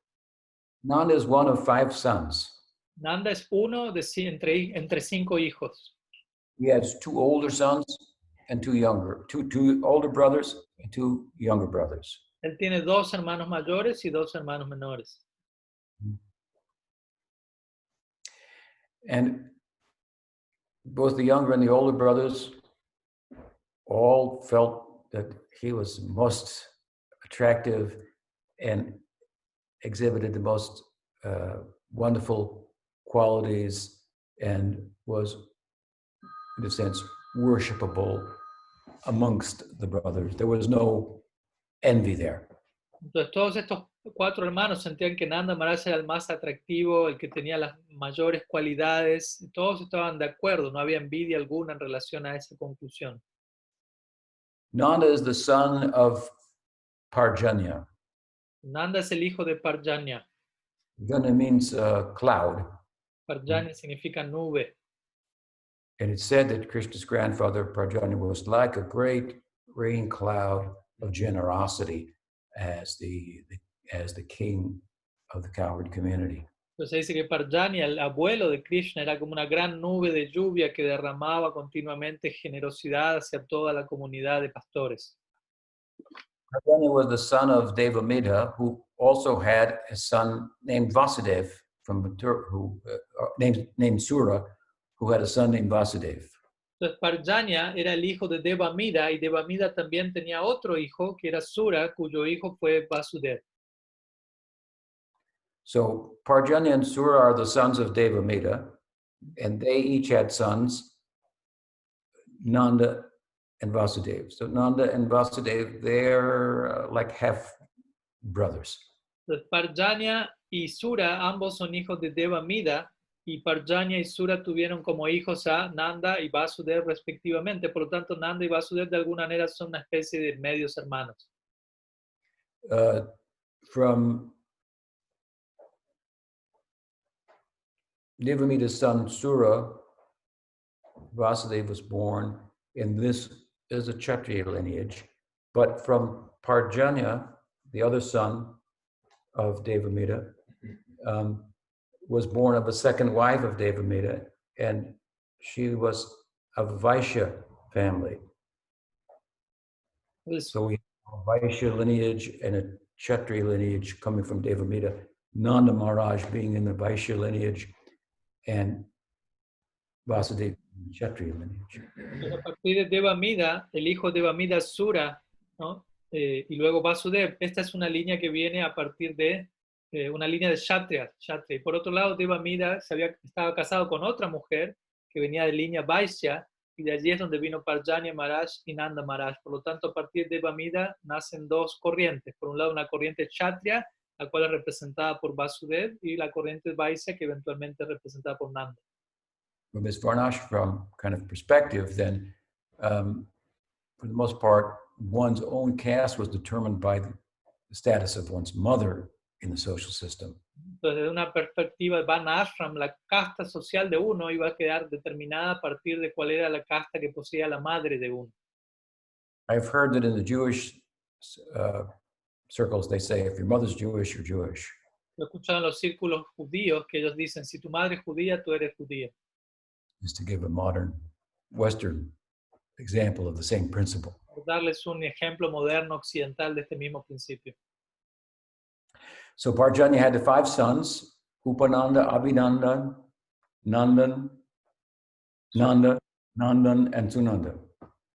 Nanda is one of 5 sons. Nanda es uno de entre 5 hijos. He has 2 older sons and 2 younger, two older brothers and 2 younger brothers. Él tiene 2 hermanos mayores y 2 hermanos menores. And both the younger and the older brothers all felt that he was most attractive and exhibited the most wonderful qualities and was, in a sense, worshipable amongst the brothers. There was no envy there. Entonces todos estos 4 hermanos sentían que Nanda Maharaj era el más atractivo, el que tenía las mayores cualidades, y todos estaban de acuerdo, no había envidia alguna en relación a esa conclusión. Nanda is the son of Parjanya. Nanda es el hijo de Parjanya. Parjanya means cloud. Parjanya significa nube. And it's said that Krishna's grandfather, Parjanya, was like a great rain cloud of generosity as the king of the cowherd community. Entonces dice que Parjanya, el abuelo de Krishna, era como una gran nube de lluvia que derramaba continuamente generosidad hacia toda la comunidad de pastores. Parjanya was the son of Devameda, who also had a son named Vasudev named Sura, who had a son named Vasudeva. Entonces Parjanya era el hijo de Devameda y Devameda también tenía otro hijo que era Sura, cuyo hijo fue Vasudeva. So Parjanya and Sura are the sons of Devameda, and they each had sons, Nanda and Vasudeva. So Nanda and Vasudeva, they're like half brothers. Entonces Parjanya y Sura ambos son hijos de Devameda y Parjanya y Sura tuvieron como hijos a Nanda y Vasudeva respectivamente. Por lo tanto, Nanda y Vasudeva de alguna manera son una especie de medios hermanos. From Devameda's son Sura, Vasudeva was born, and this is a Kshatriya lineage. But from Parjanya, the other son of Devameda, was born of a second wife of Devameda, and she was of Vaishya family. So we have a Vaishya lineage and a Kshatriya lineage coming from Devameda, Nanda Maharaj being in the Vaishya lineage, and Vasudeva in the Kshatriya lineage. A partir de Devameda, el hijo de Devameda es Sura, ¿no? Y luego Vasudeva. Esta es una línea que viene a partir de una línea de Kshatriya. Y por otro lado, Devameda estaba casado con otra mujer que venía de línea Vaishya, y de allí es donde vino Parjanya Maharaj y Nanda Maharaj. Por lo tanto, a partir de Devameda nacen dos corrientes. Por un lado, una corriente Kshatriya, la cual es representada por Vasudeva, y la corriente Vaishya, que eventualmente es representada por Nanda. From this Varnashram kind of perspective, then, for the most part, one's own caste was determined by the status of one's mother in the social system. Entonces, desde una perspectiva de Varna Ashram, la casta social de uno iba a quedar determinada a partir de cuál era la casta que poseía la madre de uno. I've heard that in the Jewish circles, they say, if your mother's Jewish, you're Jewish. Lo he escuchado en los círculos judíos que ellos dicen, si tu madre es judía, tú eres judía. Just to give a modern Western example of the same principle. Por darles un ejemplo moderno occidental de este mismo principio. So Parjanya had the 5 sons, Upananda, Abhinanda, Nandan, Nanda, Nandan, and Sunanda.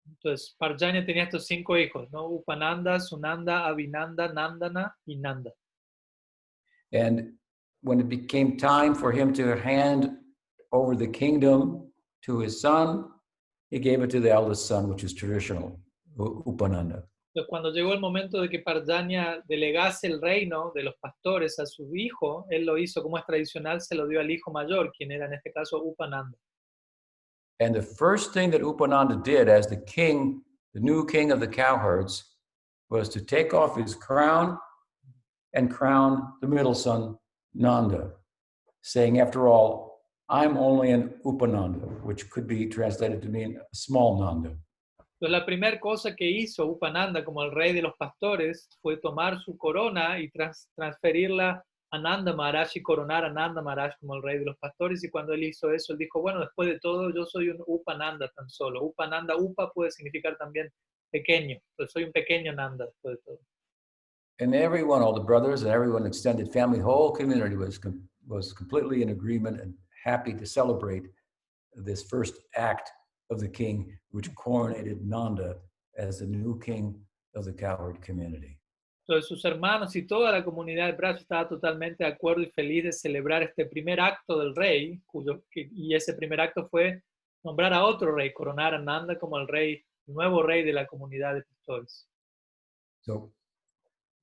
Entonces, Parjanya tenía estos 5 hijos, ¿no? Upananda, Sunanda, Abhinanda, Nandana y Nanda. And when it became time for him to hand over the kingdom to his son, he gave it to the eldest son, which is traditional, Upananda. Entonces, cuando llegó el momento de que Parjanya delegase el reino de los pastores a su hijo, él lo hizo como es tradicional, se lo dio al hijo mayor, quien era en este caso Upananda. And the first thing that Upananda did as the king, the new king of the cowherds, was to take off his crown and crown the middle son, Nanda, saying, after all, I'm only an Upananda, which could be translated to mean a small Nanda. Entonces, la primera cosa que hizo Upananda como el rey de los pastores fue tomar su corona y transferirla a Nanda Maharaj y coronar a Nanda Maharaj como el rey de los pastores. Y cuando él hizo eso, él dijo, bueno, después de todo, yo soy un Upananda tan solo. Upananda, Upa puede significar también pequeño. Entonces, soy un pequeño Nanda después de todo. And everyone, all the brothers and everyone, extended family, whole community was completely in agreement and happy to celebrate this first act of the king, which coronated Nanda as the new king of the cowherd community. Entonces, sus hermanos y toda la comunidad de Braj estaba totalmente de acuerdo y feliz de celebrar este primer acto del rey, y ese primer acto fue nombrar a otro rey, coronar a Nanda como el rey, el nuevo rey de la comunidad de pastores. So,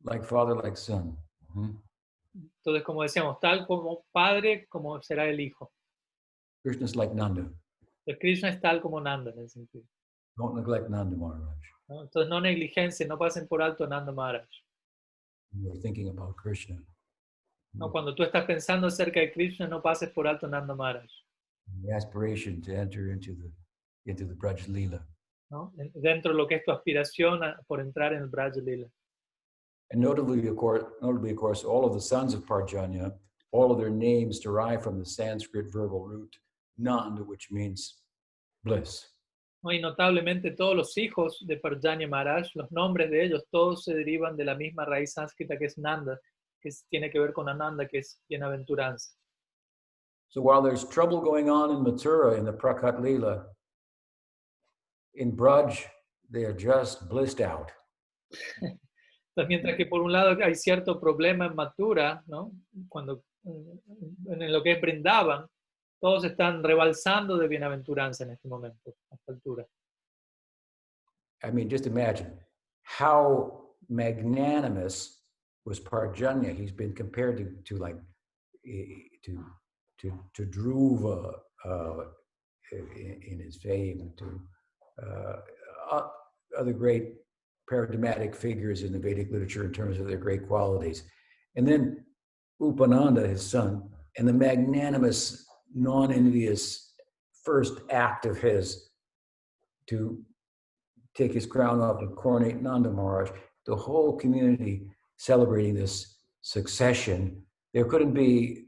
like father, like son. Mm-hmm. Entonces, como decíamos, tal como padre, como será el hijo. Krishna's like Nanda. El Krishna es tal como Nanda en ese sentido. Don't neglect Nanda Maharaj. ¿No? Entonces, no negligencien, no pasen por alto a Nanda Maharaj. You're thinking about Krishna. ¿No? Cuando tú estás pensando acerca de Krishna, no pases por alto a Nanda Maharaj. The aspiration to enter into the Braj Leela. ¿No? Dentro de lo que es tu aspiración por entrar en el Braj Lila. And notably, of course, all of the sons of Parjanya, all of their names derive from the Sanskrit verbal root Nand, which means bliss. ¿No? Y notablemente todos los hijos de Parjanya Maharaj, los nombres de ellos, todos se derivan de la misma raíz sánscrita que es Nanda, que tiene que ver con Ananda, que es bienaventuranza. So while there's trouble going on in Mathura in the Prakat Lila, in Braj, they are just blissed out. Entonces, mientras que por un lado hay cierto problema en Mathura, ¿no? Cuando en lo que es Brindavan, todos están rebalsando de bienaventuranza en este momento, a esta altura. I mean, just imagine how magnanimous was Parjanya. He's been compared to like to Dhruva in his fame, to other great paradigmatic figures in the Vedic literature in terms of their great qualities. And then Upananda, his son, and the magnanimous, non-envious first act of his to take his crown off and coronate Nanda Maharaj, the whole community celebrating this succession. There couldn't be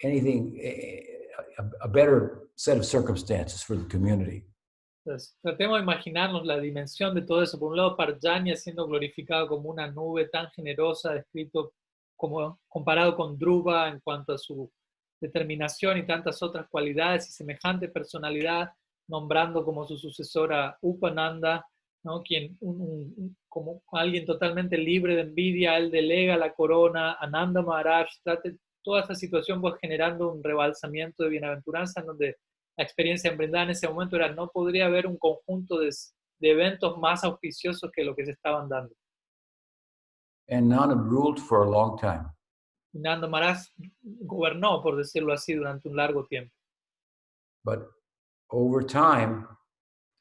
anything, a better set of circumstances for the community. Entonces, tratemos de imaginarnos la dimensión de todo eso. Por un lado, Parjanya siendo glorificado como una nube tan generosa, descrito como comparado con Dhruva en cuanto a su determinación y tantas otras cualidades y semejante personalidad, nombrando como su sucesora Upananda, ¿no? Quien como alguien totalmente libre de envidia, él delega la corona a Nanda Maharaj. Toda esta situación pues generando un rebalsamiento de bienaventuranza en donde la experiencia en Vrindavan en ese momento era no podría haber un conjunto de eventos más auspiciosos que lo que se estaban dando. And Nanda ruled for a long time. Y Nanda Maharaj gobernó, por decirlo así, durante un largo tiempo. But over time,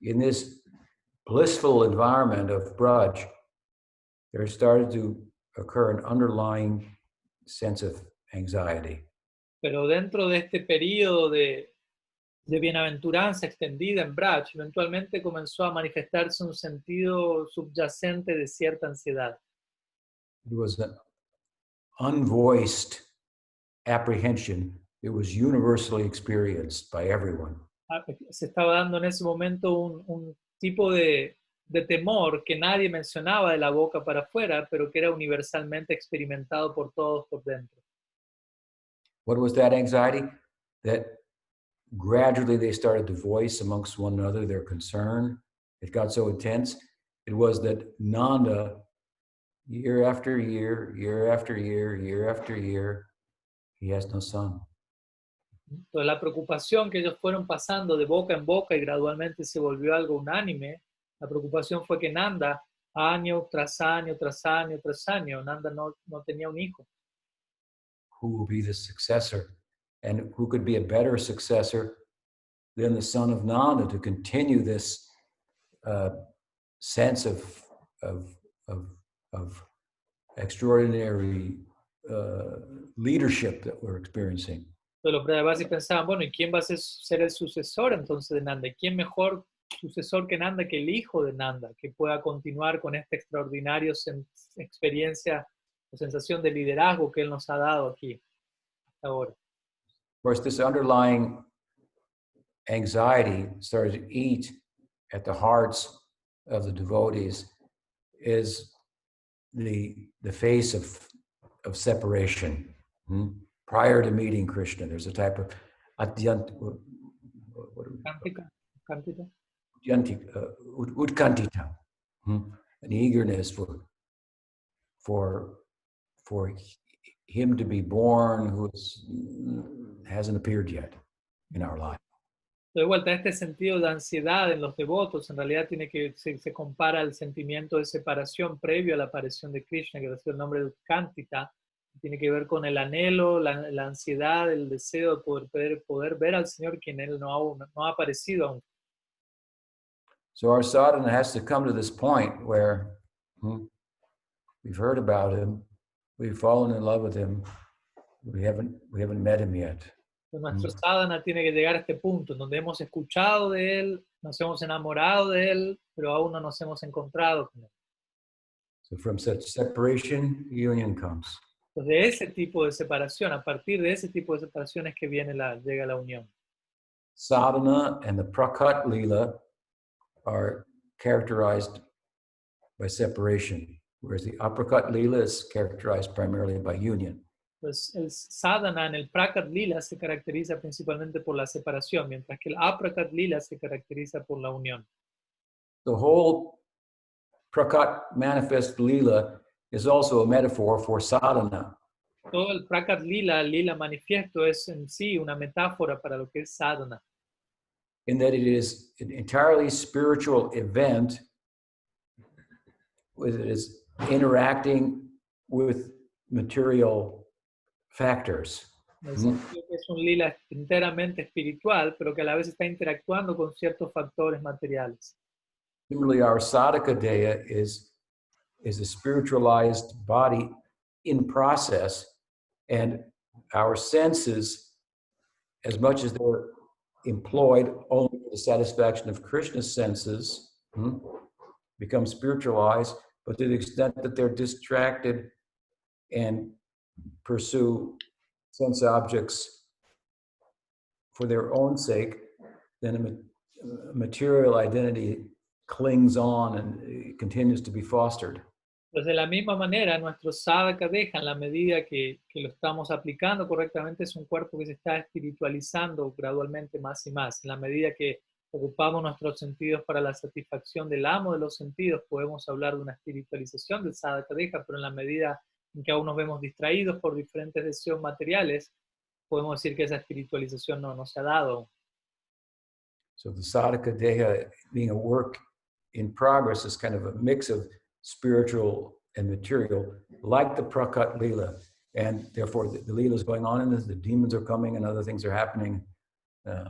in this blissful environment of Braj, there started to occur an underlying sense of anxiety. Pero dentro de este periodo de bienaventuranza extendida en Braj, eventualmente comenzó a manifestarse un sentido subyacente de cierta ansiedad. It was an unvoiced apprehension. It was universally experienced by everyone. Se estaba dando en ese momento un tipo de temor que nadie mencionaba de la boca para afuera, pero que era universalmente experimentado por todos por dentro. What was that anxiety? That gradually they started to voice amongst one another their concern. It got so intense. It was that Nanda, year after year, year after year, year after year, he has no son. Entonces, la preocupación que ellos fueron pasando de boca en boca y gradualmente se volvió algo unánime, la preocupación fue que Nanda, año tras año, tras año, tras año, Nanda no tenía un hijo. Who will be the successor? And who could be a better successor than the son of Nanda to continue this sense of extraordinary leadership that we're experiencing? Entonces los Brajavasis pensaban, bueno, ¿y quién va a ser el sucesor entonces de Nanda? ¿Y quién mejor sucesor que Nanda que el hijo de Nanda, que pueda continuar con esta extraordinaria experiencia o sensación de liderazgo que él nos ha dado aquí hasta ahora? Of course, this underlying anxiety started to eat at the hearts of the devotees is the face of separation. Prior to meeting Krishna, there's a type of utkantita, an eagerness for him to be born who hasn't appeared yet in our life. De vuelta, este sentido de ansiedad en los devotos en realidad se compara al sentimiento de separación previo a la aparición de Krishna, que recibe el nombre de Utkantita. Tiene que ver con el anhelo, la ansiedad, el deseo de poder ver al Señor, quien Él no ha aparecido aún. So our sadhana has to come to this point where we've heard about Him, we've fallen in love with Him, we haven't met Him yet. Nuestro sadhana tiene que llegar a este punto, en donde hemos escuchado de Él, nos hemos enamorado de Él, pero aún no nos hemos encontrado con Él. So from such separation, union comes. Entonces, de ese tipo de separación, a partir de ese tipo de separación es que llega la unión. Sadhana and the Prakat Lila are characterized by separation, whereas the Aprakat Lila is characterized primarily by union. Pues el sadhana en el prakat lila se caracteriza principalmente por la separación, mientras que el aprakat lila se caracteriza por la unión. The whole Prakat manifest lila is also a metaphor for sadhana. Todo el prakat lila, el lila manifiesto, es en sí una metáfora para lo que es sadhana, in that it is an entirely spiritual event with it is interacting with material factors. en el sentido que es un lila enteramente espiritual, pero que a la vez está interactuando con ciertos factores materiales. Similarly, our sadhaka deha is a spiritualized body in process, and our senses, as much as they're employed only for the satisfaction of Krishna's senses, become spiritualized, but to the extent that they're distracted and pursue sense objects for their own sake, then a material identity clings on and continues to be fostered. Pues de la misma manera, nuestro sadhaka deja, en la medida que lo estamos aplicando correctamente, es un cuerpo que se está espiritualizando gradualmente más y más. En la medida que ocupamos nuestros sentidos para la satisfacción del amo de los sentidos, podemos hablar de una espiritualización del sadhaka deja, pero en la medida en que aún nos vemos distraídos por diferentes deseos materiales, podemos decir que esa espiritualización no se ha dado. So the sadhaka deha being a work in progress is kind of a mix of spiritual and material, like the Prakat Lila. And therefore, the Lila is going on, and the demons are coming, and other things are happening, and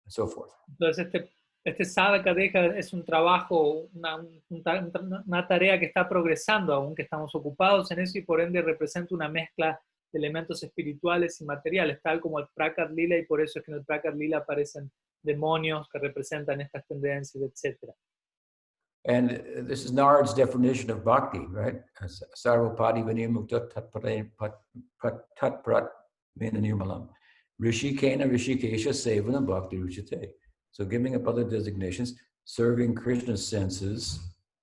so forth. Entonces, este sadhaka deja es un trabajo, una tarea que está progresando, aún que estamos ocupados en eso, y por ende representa una mezcla de elementos espirituales y materiales, tal como el Prakat Lila, y por eso es que en el Prakat Lila aparecen demonios que representan estas tendencias, etc. And this is Narad's definition of bhakti, right? Sarvapadi vinimukta tatprat vinanirmalam. Rishikena rishikesha sevana bhakti ruchite. So giving up other designations, serving Krishna's senses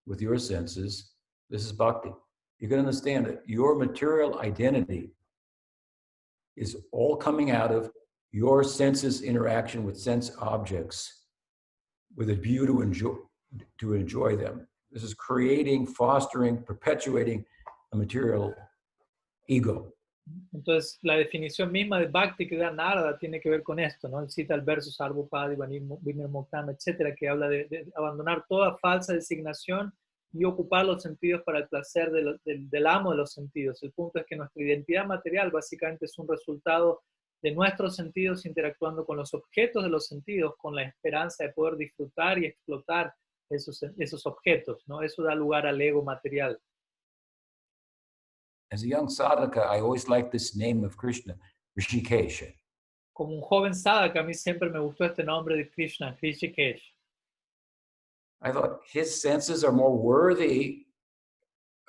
with your senses, this is bhakti. You can understand that your material identity is all coming out of your senses interaction with sense objects with a view to enjoy them. This is creating, fostering, perpetuating a material ego. Entonces, la definición misma de Bhakti que da Narada tiene que ver con esto, ¿no? Él cita el verso Sarvapadi, Vinirmuktam, etcétera, que habla de abandonar toda falsa designación y ocupar los sentidos para el placer del amo de los sentidos. El punto es que nuestra identidad material básicamente es un resultado de nuestros sentidos interactuando con los objetos de los sentidos, con la esperanza de poder disfrutar y explotar esos objetos, ¿no? Eso da lugar al ego material. As a young sadhaka, I always liked this name of Krishna, Rishikesh. Como un joven sadhaka, a mí siempre me gustó este nombre de Krishna, Rishikesh. I thought his senses are more worthy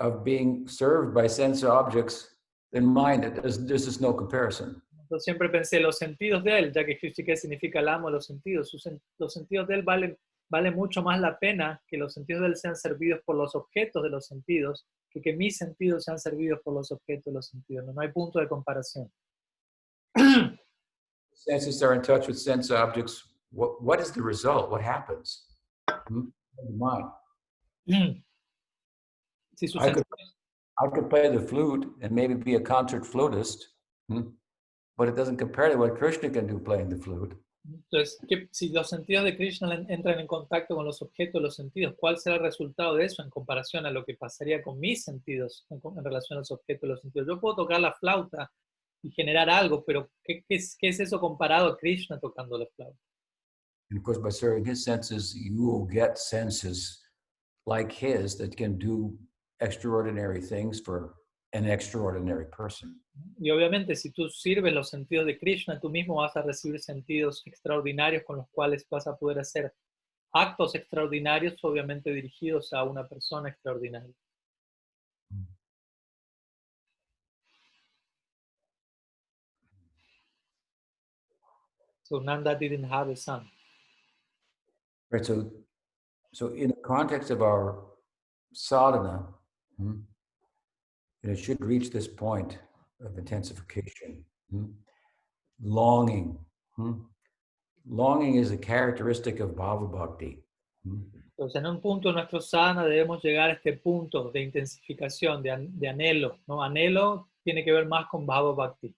of being served by sense objects than mine. There's just no comparison. Yo siempre pensé, los sentidos de él, ya que Rishikesh significa el amo de los sentidos, los sentidos de él valen mucho más la pena que los sentidos de él sean servidos por los objetos de los sentidos, que mis sentidos sean servidos por los objetos de los sentidos. No hay punto de comparación. Senses are in touch with sense objects. What is the result? What happens? The mind. Si sus I could play the flute and maybe be a concert flutist, but it doesn't compare to what Krishna can do playing the flute. Entonces, si los sentidos de Krishna entran en contacto con los objetos de los sentidos, ¿cuál será el resultado de eso en comparación a lo que pasaría con mis sentidos en relación a los objetos de los sentidos? Yo puedo tocar la flauta y generar algo, pero ¿qué es eso comparado a Krishna tocando la flauta? And of course, by serving his senses, you will get senses like his that can do extraordinary things for an extraordinary person. Y obviamente, si tú sirves los sentidos de Krishna, tú mismo vas a recibir sentidos extraordinarios con los cuales vas a poder hacer actos extraordinarios, obviamente dirigidos a una persona extraordinaria. So Nanda didn't have a son. Right. So in the context of our sadhana, and it should reach this point of intensification. Longing. Longing is a characteristic of Bhava Bhakti. Entonces, en un punto de nuestro sadhana debemos llegar a este punto de intensificación, de anhelo, ¿no? Anhelo tiene que ver más con Bhava Bhakti.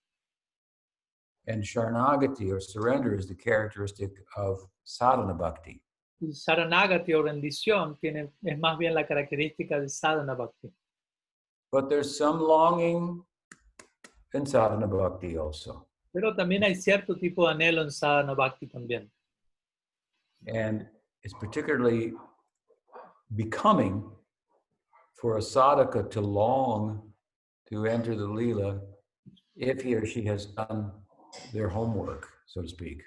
And Sharanagati or surrender is the characteristic of Sadhana Bhakti. Y Saranagati o rendición es más bien la característica de Sadhana Bhakti. But there's some longing in Sadhana Bhakti also. Pero también hay cierto tipo de anhelo en Sadhana Bhakti también. And it's particularly becoming for a sadhaka to long to enter the Leela if he or she has done their homework, so to speak.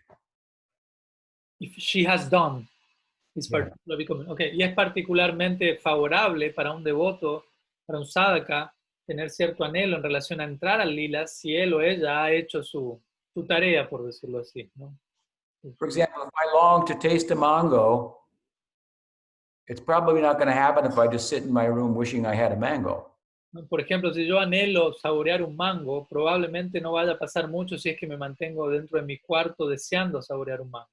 If she has done, it's Yeah. particularly becoming. Okay. Y es particularmente favorable para un devoto, para un sadhaka, tener cierto anhelo en relación a entrar al lila si él o ella ha hecho su tarea, por decirlo así, ¿no? For example, if I long to taste a mango, it's probably not going to happen if I just sit in my room wishing I had a mango. Por ejemplo, si yo anhelo saborear un mango, probablemente no vaya a pasar mucho si es que me mantengo dentro de mi cuarto deseando saborear un mango.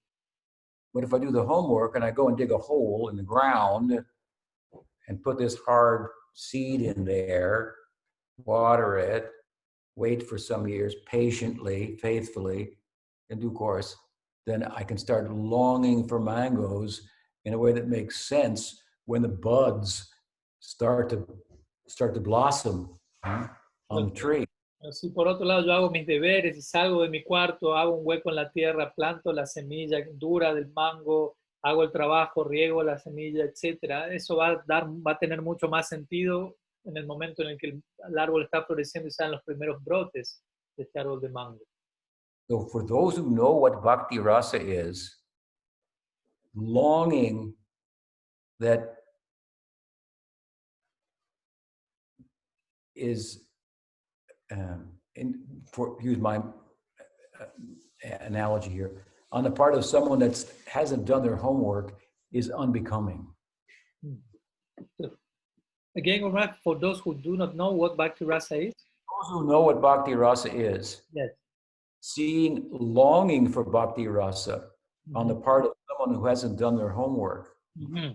But if I do the homework and I go and dig a hole in the ground and put this hard seed in there, water it, wait for some years patiently, faithfully, in due course, then I can start longing for mangoes in a way that makes sense when the buds start to blossom on the tree. Si por otro lado yo hago mis deberes y salgo de mi cuarto, hago un hueco en la tierra, planto la semilla dura del mango, hago el trabajo, riego la semilla, etc., eso va a tener mucho más sentido en el momento en el que el árbol está floreciendo y salen los primeros brotes de este árbol de mango. So for those who know what bhakti rasa is, longing that is, use my analogy here, on the part of someone that hasn't done their homework is unbecoming. Again, for those who do not know what bhakti rasa is. Those who know what bhakti rasa is, Yes. seeing longing for bhakti rasa on the part of someone who hasn't done their homework, to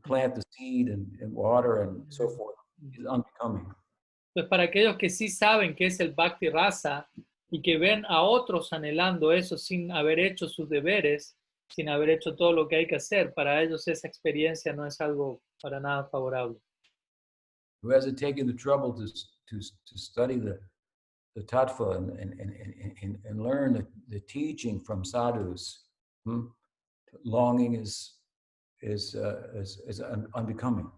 plant the seed and water and so forth, is unbecoming. Pues para aquellos que sí saben qué es el bhakti rasa y que ven a otros anhelando eso sin haber hecho sus deberes, sin haber hecho todo lo que hay que hacer, para ellos esa experiencia no es algo para nada favorable. Who hasn't taken the trouble to study the tattva and learn the teaching from sadhus. Longing is unbecoming.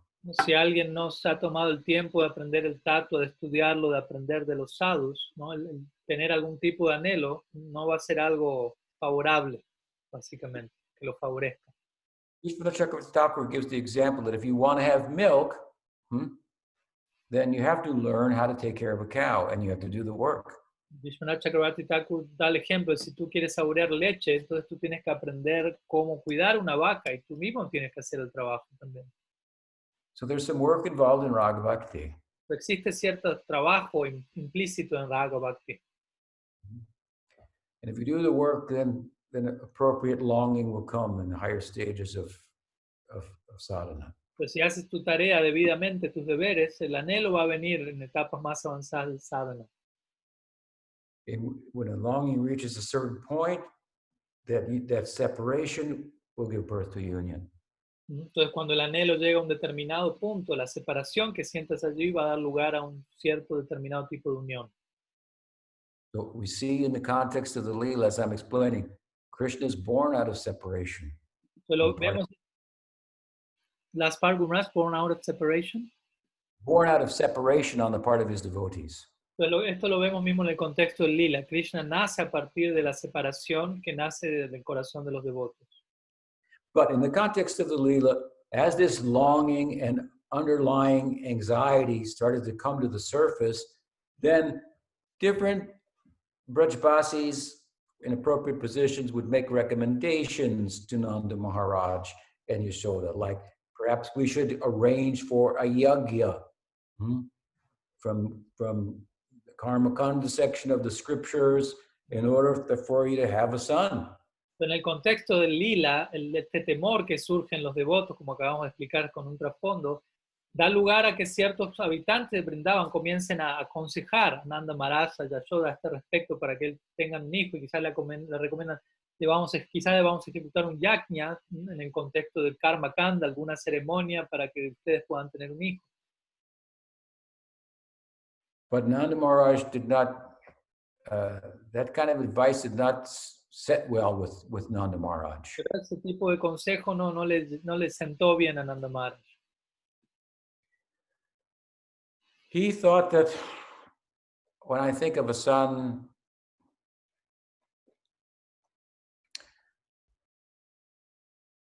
Si alguien no se ha tomado el tiempo de aprender el tattva, de estudiarlo, de aprender de los sadhus, ¿no? El tener algún tipo de anhelo no va a ser algo favorable, básicamente, que lo favorezca. Krishna Janmastami gives the example that if you want to have milk, then you have to learn how to take care of a cow and you have to do the work. Vishwanath Chakravarti Thakur da el ejemplo de si tú quieres saborear leche, entonces tú tienes que aprender cómo cuidar una vaca y tú mismo tienes que hacer el trabajo también. So there's some work involved in Raga Bhakti. Existe cierto trabajo implícito en Raga Bhakti. And if you do the work, then appropriate longing will come in the higher stages of sadhana. Pues si haces tu tarea debidamente, tus deberes, el anhelo va a venir en etapas más avanzadas del sadhana. When a longing reaches a certain point, that separation will give birth to union. Entonces, cuando el anhelo llega a un determinado punto, la separación que sientas allí va a dar lugar a un cierto determinado tipo de unión. So we see in the context of the Leela, as I'm explaining, Krishna is born out of separation. So lo vemos, last part, Gurmas, born out of separation. Born out of separation on the part of his devotees. Esto lo vemos mismo en el contexto del Lila. Krishna nace a partir de la separación que nace del corazón de los devotos. But in the context of the Leela, as this longing and underlying anxiety started to come to the surface, then different Brajbasis in appropriate positions would make recommendations to Nanda Maharaj and Yashoda, like perhaps we should arrange for a yagya from the karma kanda section of the scriptures in order for you to have a son. En el contexto del lila, este temor que surge en los devotos, como acabamos de explicar con un trasfondo, da lugar a que ciertos habitantes de Brindavan comiencen a aconsejar a Nanda Maharaj, a Yashoda, a este respecto para que él tenga un hijo, y quizás le recomiendan, quizás debamos ejecutar un yajna en el contexto del karma kanda, alguna ceremonia para que ustedes puedan tener un hijo. But Nanda Maharaj did not, that kind of advice did not set well with Nanda Maharaj. Pero ese tipo de consejo no le sentó bien a Nanda Maharaj. He thought that when I think of a son,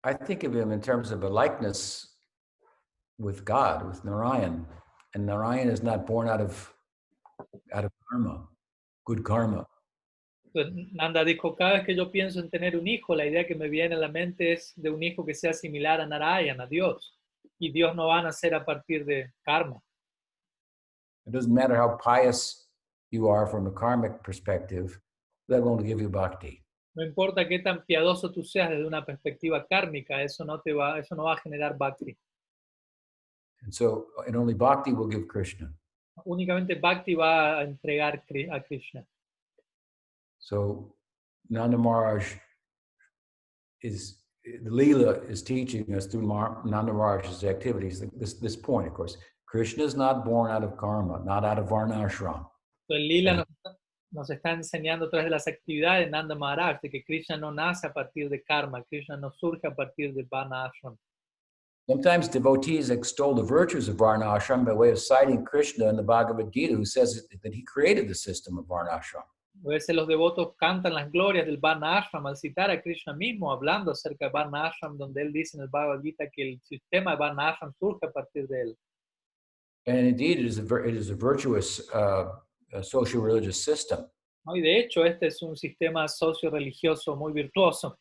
I think of him in terms of a likeness with God, with Narayan. And Narayan is not born out of karma, good karma. Entonces, Nanda dijo, cada vez que yo pienso en tener un hijo, la idea que me viene a la mente es de un hijo que sea similar a Narayan, a Dios. Y Dios no va a nacer a partir de karma. It doesn't matter how pious you are from a karmic perspective, that won't give you bhakti. No importa qué tan piadoso tú seas desde una perspectiva kármica, eso no va a generar bhakti. And only bhakti will give Krishna. Únicamente bhakti va a entregar a Krishna. So Nanda Maharaj the Leela is teaching us through Nanda Maharaj's activities, this point, of course. Krishna is not born out of karma, not out of varnashram. El Lila nos está enseñando a través de las actividades de Nanda Maharaj de que Krishna no nace a partir de karma, Krishna no surge a partir de varna ashram. Sometimes devotees extol the virtues of varna ashram by way of citing Krishna in the Bhagavad Gita, who says that he created the system of varna ashram. A veces los devotos cantan las glorias del varna ashram al citar a Krishna mismo, hablando acerca de varna ashram, donde él dice en el Bhagavad Gita que el sistema de varna ashram surge a partir de él. And indeed, it is a virtuous socio-religious system. ¿No? Y de hecho, este es un sistema socio-religioso muy virtuoso.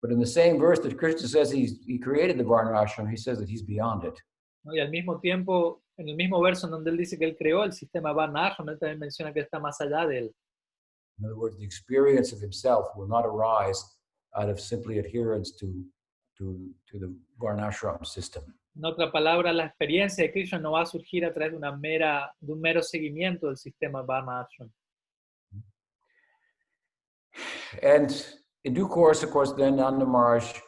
But in the same verse that Krishna says he created the varna ashram, he says that he's beyond it. ¿No? Y al mismo tiempo, en el mismo verso en donde él dice que él creó el sistema varna ashram, él también menciona que está más allá de él. In other words, the experience of himself will not arise out of simply adherence to the varnashram system. En otra palabra, la experiencia de Krishna no va a surgir a través de un mero seguimiento del sistema varna ashram. And in due course, of course, then Nanda Maharaj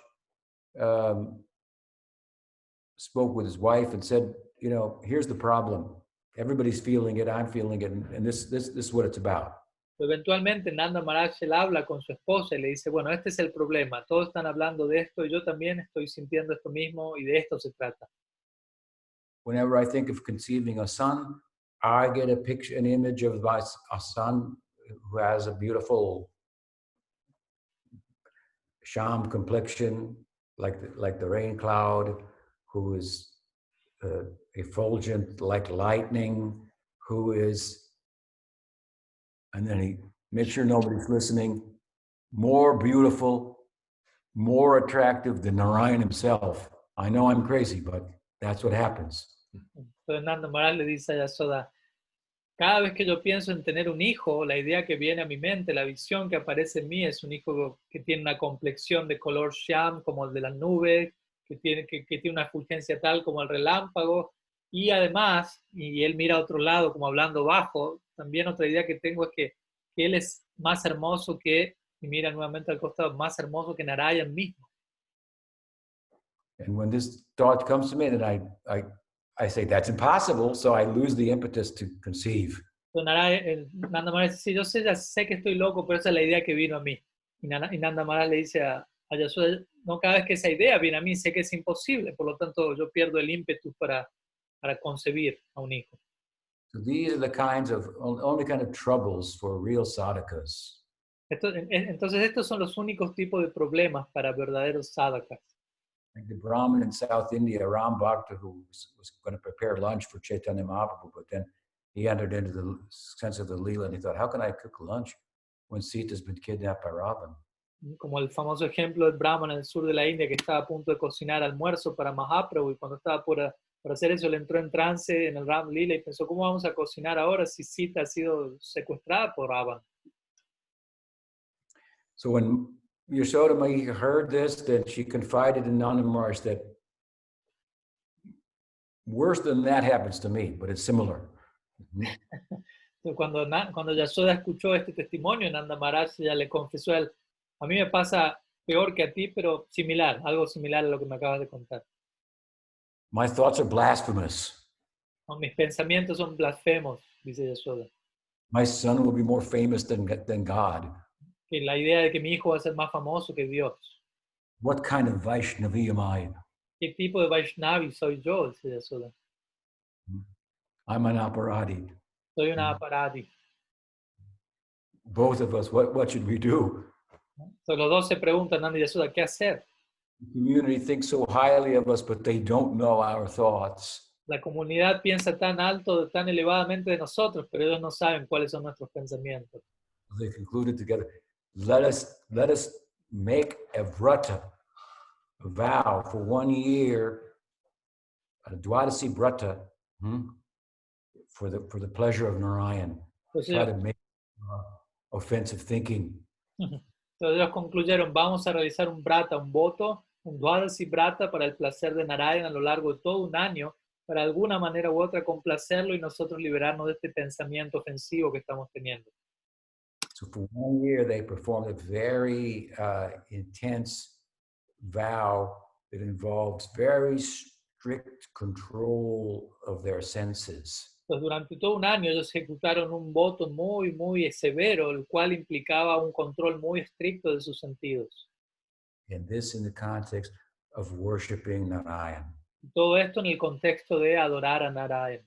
spoke with his wife and said, here's the problem. Everybody's feeling it, I'm feeling it, and this is what it's about. Eventualmente Nanda Maharaj él habla con su esposa y le dice, bueno, este es el problema, todos están hablando de esto y yo también estoy sintiendo esto mismo y de esto se trata. Whenever I think of conceiving a son, I get an image of a son who has a beautiful sham complexion, like the rain cloud, who is effulgent like lightning, who is, and then he makes sure nobody's listening, more beautiful, more attractive than Narayan himself. I know I'm crazy, but that's what happens. Entonces Nanda Maharaj le dice a Yashoda, cada vez que yo pienso en tener un hijo, la idea que viene a mi mente, la visión que aparece en mí es un hijo que tiene una complexión de color shyam como el de la nube, que tiene una fulgencia tal como el relámpago, y además, y él mira a otro lado como hablando bajo, también otra idea que tengo es que él es más hermoso y mira nuevamente al costado, más hermoso que Narayan mismo. And when this thought comes to me, then I say, that's impossible, so I lose the impetus to conceive. Nanda Maharaj dice, sí, yo ya sé que estoy loco, pero esa es la idea que vino a mí. Y Nanda Maharaj le dice a Yashoda, no, cada vez que esa idea viene a mí, sé que es imposible, por lo tanto yo pierdo el ímpetu para concebir a un hijo. So these are the only kind of troubles for real sadhakas. Entonces estos son los únicos tipos de problemas para verdaderos sadhakas. Like the Brahmin in South India, Ram Bhakta, who was going to prepare lunch for Chaitanya Mahaprabhu, but then he entered into the sense of the Leela and he thought, how can I cook lunch when Sita's been kidnapped by Ravan? Como el famoso ejemplo del Brahman en el sur de la India que estaba a punto de cocinar almuerzo para Mahaprabhu y cuando estaba por Para hacer eso, él entró en trance en el Ram Lila y pensó, ¿cómo vamos a cocinar ahora si Sita ha sido secuestrada por Ravan? So when Yashoda Maika heard this, then she confided in Nanda Maharaj that worse than that happens to me, but it's similar. Entonces, cuando Yashoda escuchó este testimonio, Nanda Maharaj ya le confesó a él, a mí me pasa peor que a ti, pero similar, algo similar a lo que me acabas de contar. My thoughts are blasphemous. ¿No? Mis pensamientos son blasfemos, dice Yashoda. My son will be more famous than God. Que la idea de que mi hijo va a ser más famoso que Dios. What kind of Vaishnavi am I? ¿Qué tipo de Vaishnavi soy yo? Dice Yashoda. I'm an aparadi. Soy una aparadi. Both of us, what should we do? Entonces, los dos se preguntan, Nanda y Yashoda, ¿qué hacer? The community thinks so highly of us, but they don't know our thoughts. La comunidad piensa tan alto, tan elevadamente de nosotros, pero ellos no saben cuáles son nuestros pensamientos. They concluded together, let us make a vrata, a vow for 1 year, a Dwadasi vrata, for the pleasure of Narayan. Entonces, Try to make offensive thinking. entonces ellos concluyeron, vamos a realizar un brata, un voto, un Dwadasi brata para el placer de Narayan a lo largo de todo un año, para alguna manera u otra complacerlo y nosotros liberarnos de este pensamiento ofensivo que estamos teniendo. So for 1 year, they performed a very intense vow that involves very strict control of their senses. Entonces, durante todo un año ellos ejecutaron un voto muy, muy severo, el cual implicaba un control muy estricto de sus sentidos. And this in the context of worshiping Narayan. Y todo esto en el contexto de adorar a Narayan.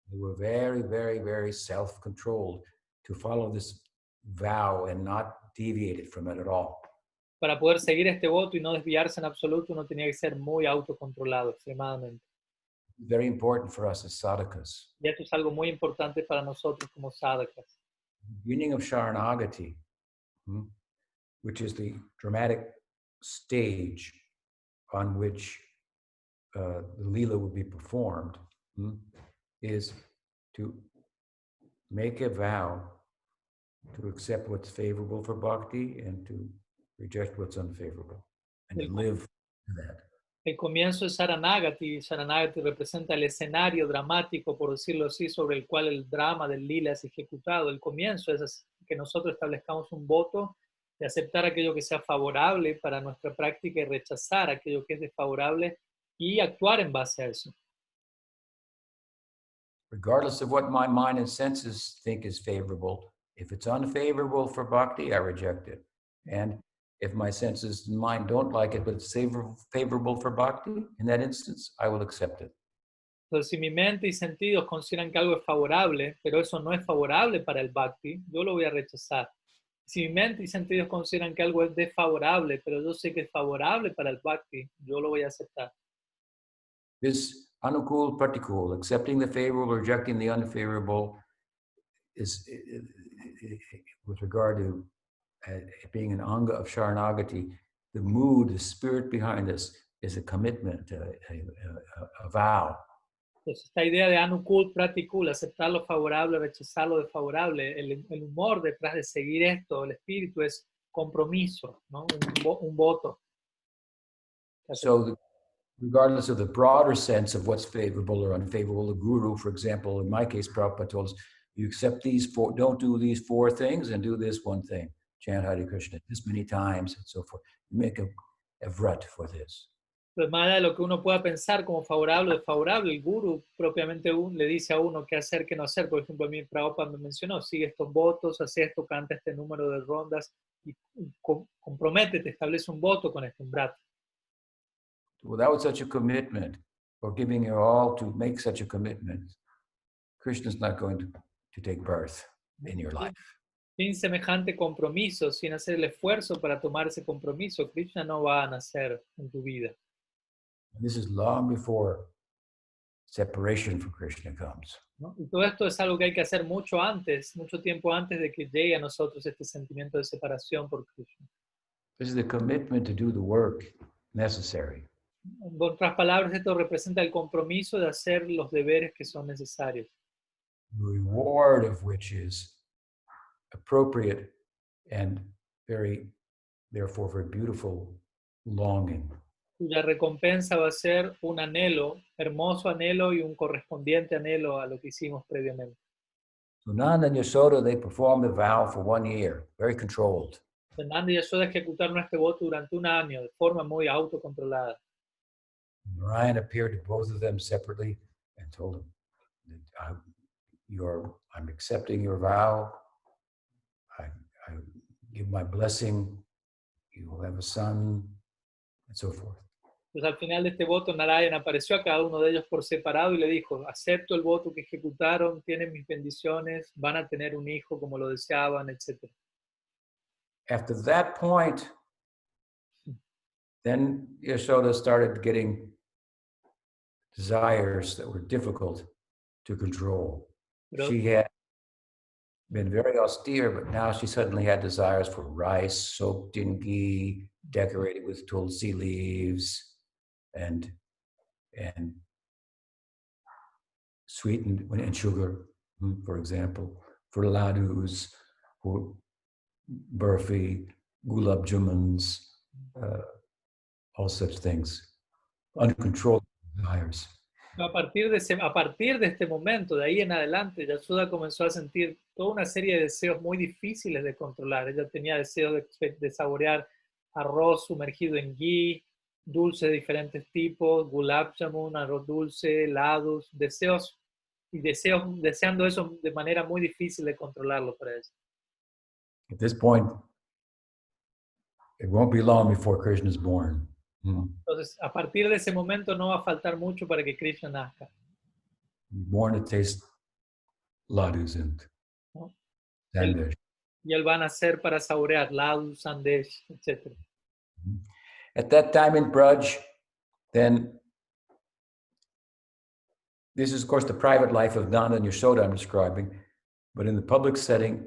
They were very, very, very self-controlled to follow this vow and not deviate it from it at all. Para poder seguir este voto y no desviarse en absoluto, uno tenía que ser muy autocontrolado, extremadamente. Very important for us as sadhakas. Y esto es algo muy importante para nosotros como sadhakas. The beginning of Sharanagati, which is the dramatic stage on which the Leela will be performed, is to make a vow to accept what's favorable for bhakti and to reject what's unfavorable, and to live that. El comienzo es Sharanagati. Sharanagati representa el escenario dramático, por decirlo así, sobre el cual el drama del lila es ejecutado. El comienzo es que nosotros establezcamos un voto de aceptar aquello que sea favorable para nuestra práctica y rechazar aquello que es desfavorable y actuar en base a eso. Regardless of what my mind and senses think is favorable, if it's unfavorable for bhakti, I reject it. And if my senses and mind don't like it, but it's favorable for bhakti, in that instance, I will accept it. Entonces, si mi mente y sentidos consideran que algo es favorable, pero eso no es favorable para el bhakti, yo lo voy a rechazar. Si mi mente y sentidos consideran que algo es desfavorable, pero yo sé que es favorable para el bhakti, yo lo voy a aceptar. This anukul pratikul, accepting the favorable, rejecting the unfavorable, is with regard to being an anga of Sharanagati, the mood, the spirit behind this is a commitment, a vow. Entonces, esta idea de anukul, pratikul, aceptar lo favorable, rechazar lo desfavorable, el humor detrás de seguir esto, el espíritu es compromiso, ¿no? Un voto. So, regardless of the broader sense of what's favorable or unfavorable, the guru, for example, in my case, Prabhupada told us, you accept these four, don't do these 4 things and do this one thing. Chant Hare Krishna this many times and so forth. You make a vrat for this. Pero más allá de lo que uno pueda pensar como favorable o desfavorable, el guru propiamente le dice a uno qué hacer, qué no hacer. Por ejemplo, a mí Prabhupada me mencionó, sigue estos votos, hace esto, canta este número de rondas y comprométete, establece un voto con este vrat. Without such a commitment, or giving your all to make such a commitment, Krishna's not going to take birth in your life. Sin semejante compromiso, sin hacer el esfuerzo para tomar ese compromiso, Krishna no va a nacer en tu vida. This is long before separation from Krishna comes. ¿No? Y todo esto es algo que hay que hacer mucho antes, mucho tiempo antes de que llegue a nosotros este sentimiento de separación por Krishna. This is the commitment to do the work necessary. En otras palabras, esto representa el compromiso de hacer los deberes que son necesarios, the reward of which is appropriate and therefore very beautiful longing. cuya recompensa va a ser un anhelo, hermoso anhelo y un correspondiente anhelo a lo que hicimos previamente. So Nanda and Yashoda, they performed the vow for 1 year, very controlled. Nanda y Yashoda ejecutaron este voto durante un año de forma muy autocontrolada. Narayan appeared to both of them separately and told them, I'm accepting your vow. I give my blessing. You will have a son, and so forth. Entonces al final de este voto Narayan apareció a cada uno de ellos por separado y le dijo, acepto el voto que ejecutaron, tienen mis bendiciones, van a tener un hijo como lo deseaban, etc. After that point, then Yashoda started getting desires that were difficult to control. Pero, She had been very austere, but now she suddenly had desires for rice soaked in ghee, decorated with tulsi leaves, and sweetened and sugar, for example, for ladus, for burfi, gulab jamuns, all such things, uncontrolled desires. a partir de este momento, de ahí en adelante, Yashoda comenzó a sentir toda una serie de deseos muy difíciles de controlar. Ella tenía deseos de saborear arroz sumergido en ghee, dulces de diferentes tipos, gulab jamun, arroz dulce, helados, deseando eso de manera muy difícil de controlarlo para ella. At this point, it won't be long before Krishna is born. Entonces, a partir de ese momento no va a faltar mucho para que Krishna nazca. Born to taste ladus and ¿No? sandesh. Y él va a nacer para saborear ladus, sandesh, etc. At that time in Braj, then this is, of course, the private life of Nanda and Yashoda I'm describing, but in the public setting,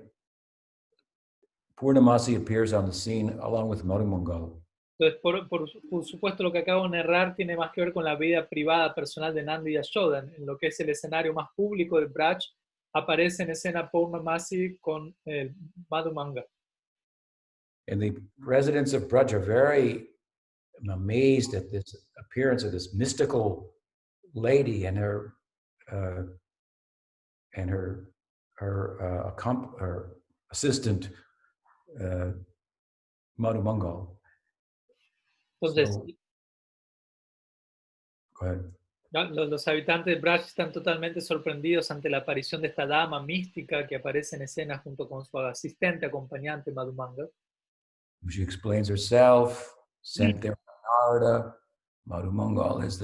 Purnamasi appears on the scene along with Madhumangal. Entonces, por supuesto, lo que acabo de narrar tiene más que ver con la vida privada personal de Nanda y Yashoda. En lo que es el escenario más público de Braj, aparece en escena Purnamasi con Madhumanga. And the residents of Braj are very amazed at this appearance of this mystical lady and her assistant, Madhumangal. Entonces, So, go ahead. los habitantes de Braj están totalmente sorprendidos ante la aparición de esta dama mística que aparece en escena junto con su asistente acompañante Madhumanga. She explains herself, sent there by Narada. Madhumangal is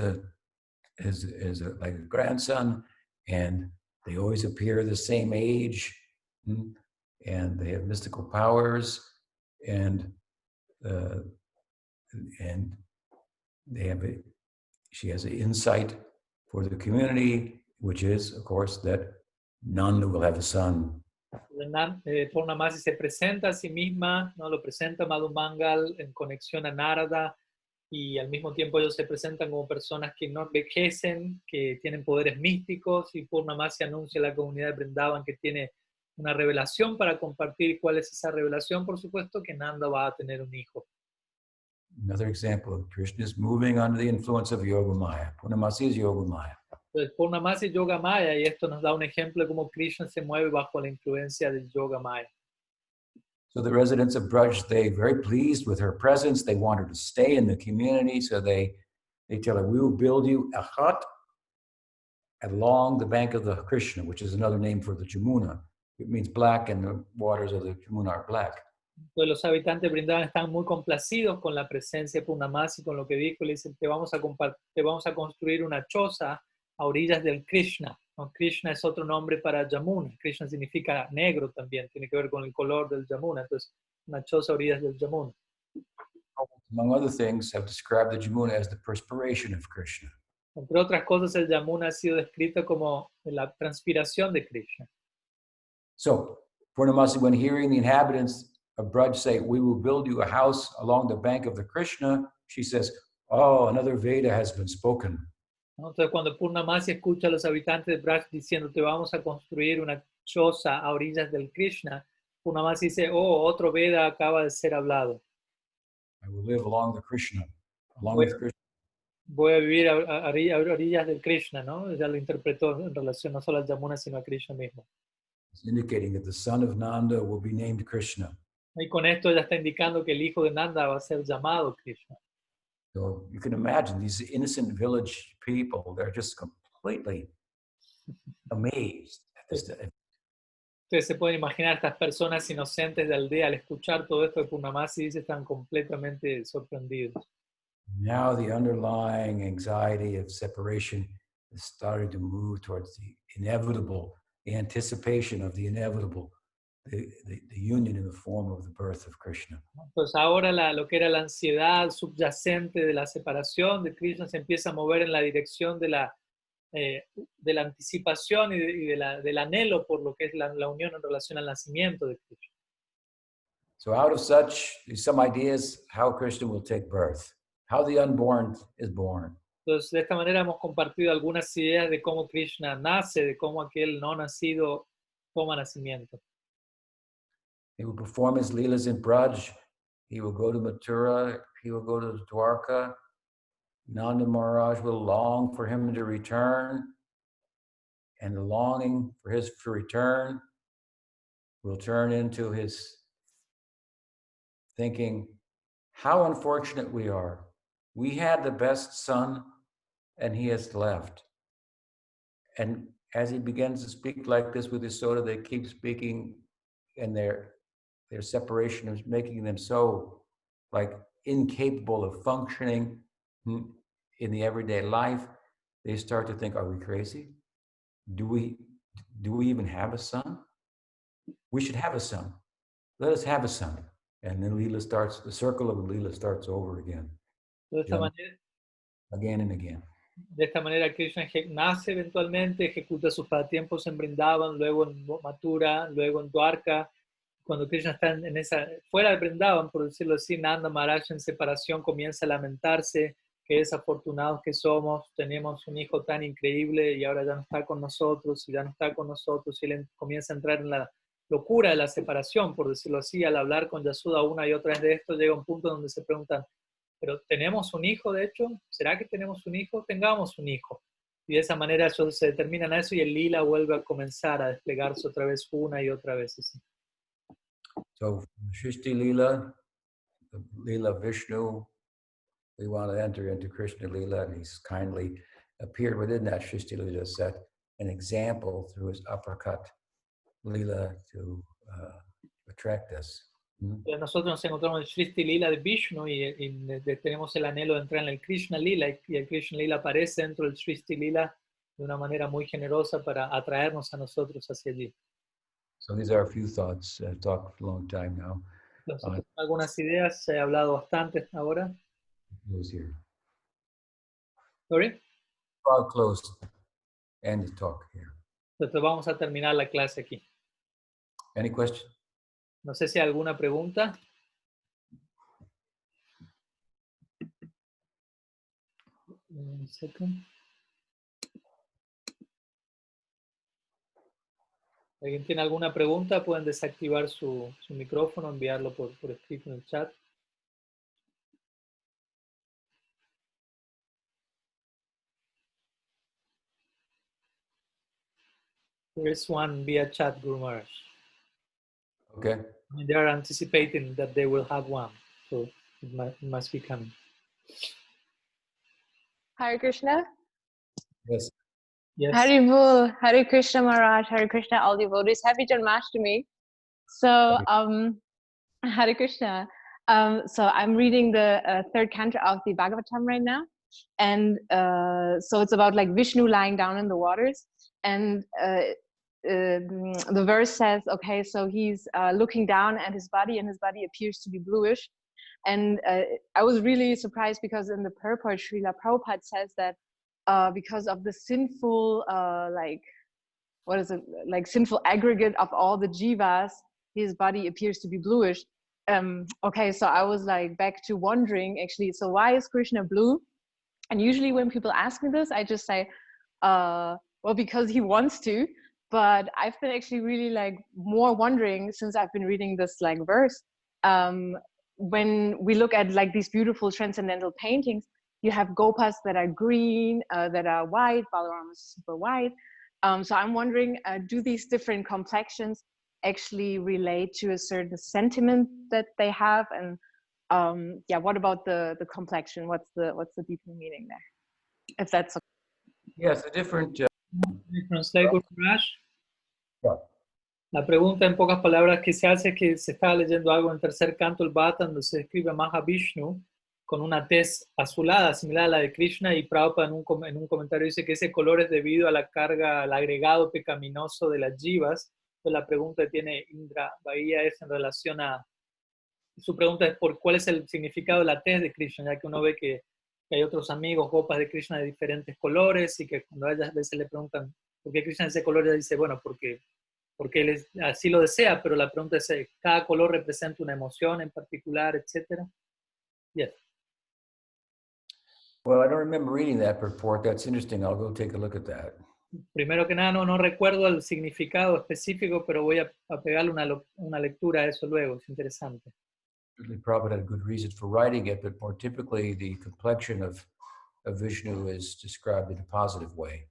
like a grandson, and they always appear the same age, and they have mystical powers, and she has an insight for the community, which is, of course, that Nanda will have a son. Purnamasi se presenta a sí misma, ¿no? Lo presenta Madhumangal en conexión a Narada, y al mismo tiempo ellos se presentan como personas que no envejecen, que tienen poderes místicos, y Purnamasi anuncia a la comunidad de Vrindavan que tiene una revelación para compartir. ¿Cuál es esa revelación? Por supuesto que Nanda va a tener un hijo. Another example of Krishna is moving under the influence of Yogamaya. Purnamasi is Yogamaya. Entonces, Purnamasi es Yogamaya, y esto nos da un ejemplo de cómo Krishna se mueve bajo la influencia del Yogamaya. So the residents of Braj, they're very pleased with her presence. They want her to stay in the community. So they tell her, we will build you a hut along the bank of the Krishna, which is another name for the Jamuna. It means black, and the waters of the Jamuna are black. Entonces los habitantes de Vrindavan están muy complacidos con la presencia de Purnamasi, con lo que dijo. Le dicen, te vamos a construir una choza a orillas del Krishna. ¿No? Krishna es otro nombre para Yamuna. Krishna significa negro también, tiene que ver con el color del Yamuna. Entonces, una choza a orillas del Yamuna. Among other things, have described the Jamuna as the perspiration of Krishna. Entre otras cosas, el Yamuna ha sido descrito como la transpiración de Krishna. So, Purnamasi, when hearing the inhabitants of Braj say, we will build you a house along the bank of the Krishna, she says, oh, another Veda has been spoken. ¿no? Entonces, cuando Purnamasi escucha a los habitantes de Braj diciendo te vamos a construir una choza a orillas del Krishna, Purnamasi dice, oh, otro Veda acaba de ser hablado. I will live along the Krishna, along Voy, with Krishna. voy a vivir a orillas del Krishna, ¿no? Ya lo interpretó en relación no solo a Yamuna, sino a Krishna mismo. It's indicating that the son of Nanda will be named Krishna. Y con esto ya está indicando que el hijo de Nanda va a ser llamado Krishna. So you can imagine these innocent village people, they're just completely amazed at this. Ustedes se pueden imaginar estas personas inocentes de aldea al escuchar todo esto de Purnamasi, están completamente sorprendidos. Now the underlying anxiety of separation is starting to move towards the inevitable, the anticipation of the inevitable, the union in the form of the birth of Krishna. Entonces ahora lo que era la ansiedad subyacente de la separación de Krishna se empieza a mover en la dirección de la anticipación y del anhelo por lo que es la unión en relación al nacimiento de Krishna. So out of such, some ideas how Krishna will take birth, how the unborn is born. Entonces, de esta manera hemos compartido algunas ideas de cómo Krishna nace, de cómo aquel no nacido toma nacimiento. He will perform his leelas in Braj. He will go to Mathura. He will go to Dwarka. Nanda Maharaj will long for him to return. And the longing for his return will turn into his thinking, how unfortunate we are. We had the best son and he has left. And as he begins to speak like this with Yasoda, they keep speaking, and their separation is making them so like incapable of functioning in the everyday life. They start to think, are we crazy? Do we even have a son? We should have a son. Let us have a son. And then Leela starts, the circle of Leela starts over again. Again and again. De esta manera Krishna nace eventualmente, ejecuta sus pasatiempos en Vrindavan, luego en Mathura, luego en Dwarka. Cuando Krishna está fuera de Vrindavan, por decirlo así, Nanda Maharaj en separación comienza a lamentarse, que desafortunados que somos, tenemos un hijo tan increíble y ahora ya no está con nosotros, y ya no está con nosotros, y él comienza a entrar en la locura de la separación, por decirlo así. Al hablar con Yasoda una y otra vez de esto, llega un punto donde se preguntan, ¿pero tenemos un hijo de hecho? ¿Será que tenemos un hijo? Tengamos un hijo. Y de esa manera ellos se determinan a eso y el lila vuelve a comenzar a desplegarse otra vez una y otra vez. Así. So, Shrishti Leela, the Leela Vishnu, we want to enter into Krishna Leela, and he's kindly appeared within that Shrishti Leela to set an example through his uppercut Leela to attract us. Nosotros nos encontramos en el Shrishti Lila de Vishnu y tenemos el anhelo de entrar en el Krishna Lila, y el Krishna Lila aparece dentro del Shrishti Lila de una manera muy generosa para atraernos a nosotros hacia allí. So these are a few thoughts. I've talked for a long time now. Entonces, algunas ideas, he hablado bastante ahora. Close here. Sorry? I'll close and talk here. Entonces vamos a terminar la clase aquí. Any questions? No sé si hay alguna pregunta. Un segundo. ¿Alguien tiene alguna pregunta? Pueden desactivar su micrófono, enviarlo por escrito en el chat. There is one via chat, Guru Maharaj. Okay. I mean, they are anticipating that they will have one, so it must be coming. Hare Krishna. Yes. Yes. Haribol, Hare Krishna Maharaj, Hare Krishna, all devotees. Happy Janmastami. So, Hare Krishna. So I'm reading the third cantor of the Bhagavatam right now. And so it's about like Vishnu lying down in the waters. And the verse says, okay, so he's looking down at his body, and his body appears to be bluish. And I was really surprised because in the purport, Srila Prabhupada says that because of the sinful, sinful aggregate of all the jivas, his body appears to be bluish. okay, so I was like back to wondering actually, so why is Krishna blue? And usually when people ask me this, I just say, well, because he wants to. But I've been actually really like more wondering since I've been reading this like verse. When we look at like these beautiful transcendental paintings, you have gopas that are green, that are white, Balaram is super white. So I'm wondering, do these different complexions actually relate to a certain sentiment that they have? And yeah, what about the complexion? What's the deeper meaning there? If that's okay. Yes, the different. Translate, Guru Maharaj. Yeah. La pregunta en pocas palabras que se hace es que se está leyendo algo en el tercer canto del Bhagavatam donde se describe a Mahavishnu con una tez azulada similar a la de Krishna, y Prabhupada en un comentario dice que ese color es debido a la carga, al agregado pecaminoso de las jivas. Entonces la pregunta que tiene Indra Bahía es en relación a, su pregunta es por cuál es el significado de la tez de Krishna, ya que uno ve que hay otros amigos, gopas de Krishna de diferentes colores, y que cuando a ellas a veces le preguntan por qué Krishna es de ese color, ella dice, bueno, porque él así lo desea, pero la pregunta es, ¿cada color representa una emoción en particular, etcétera? Yes. Well, I don't remember reading that purport. That's interesting. I'll go take a look at that. Primero que nada, no recuerdo el significado específico, pero voy a pegarle una lectura a eso luego, es interesante. Certainly, Prabhupada had good reasons for writing it, but more typically, the complexion of Vishnu is described in a positive way.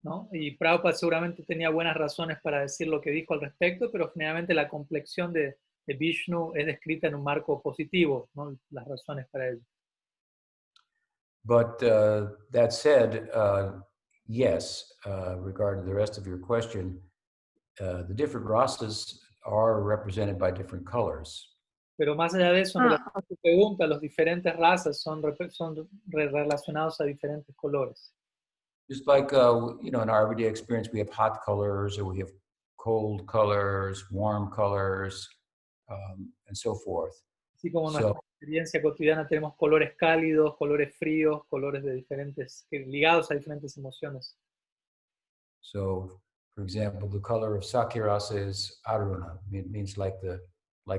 ¿No? Y Prabhupada seguramente tenía buenas razones para decir lo que dijo al respecto, pero generalmente la complexión de Vishnu es descrita en un marco positivo, ¿no? Las razones para ello. But that said, yes, regarding the rest of your question, the different rasas are represented by different colors. Pero más allá de eso, en relación a tu pregunta, los diferentes razas son relacionados a diferentes colores. Just like, you know, in our everyday experience, we have hot colors, or we have cold colors, warm colors, and so forth. Así como en nuestra experiencia cotidiana tenemos colores cálidos, colores fríos, colores de diferentes, ligados a diferentes emociones. So, for example, the color of Sakirasa is Aruna. It means like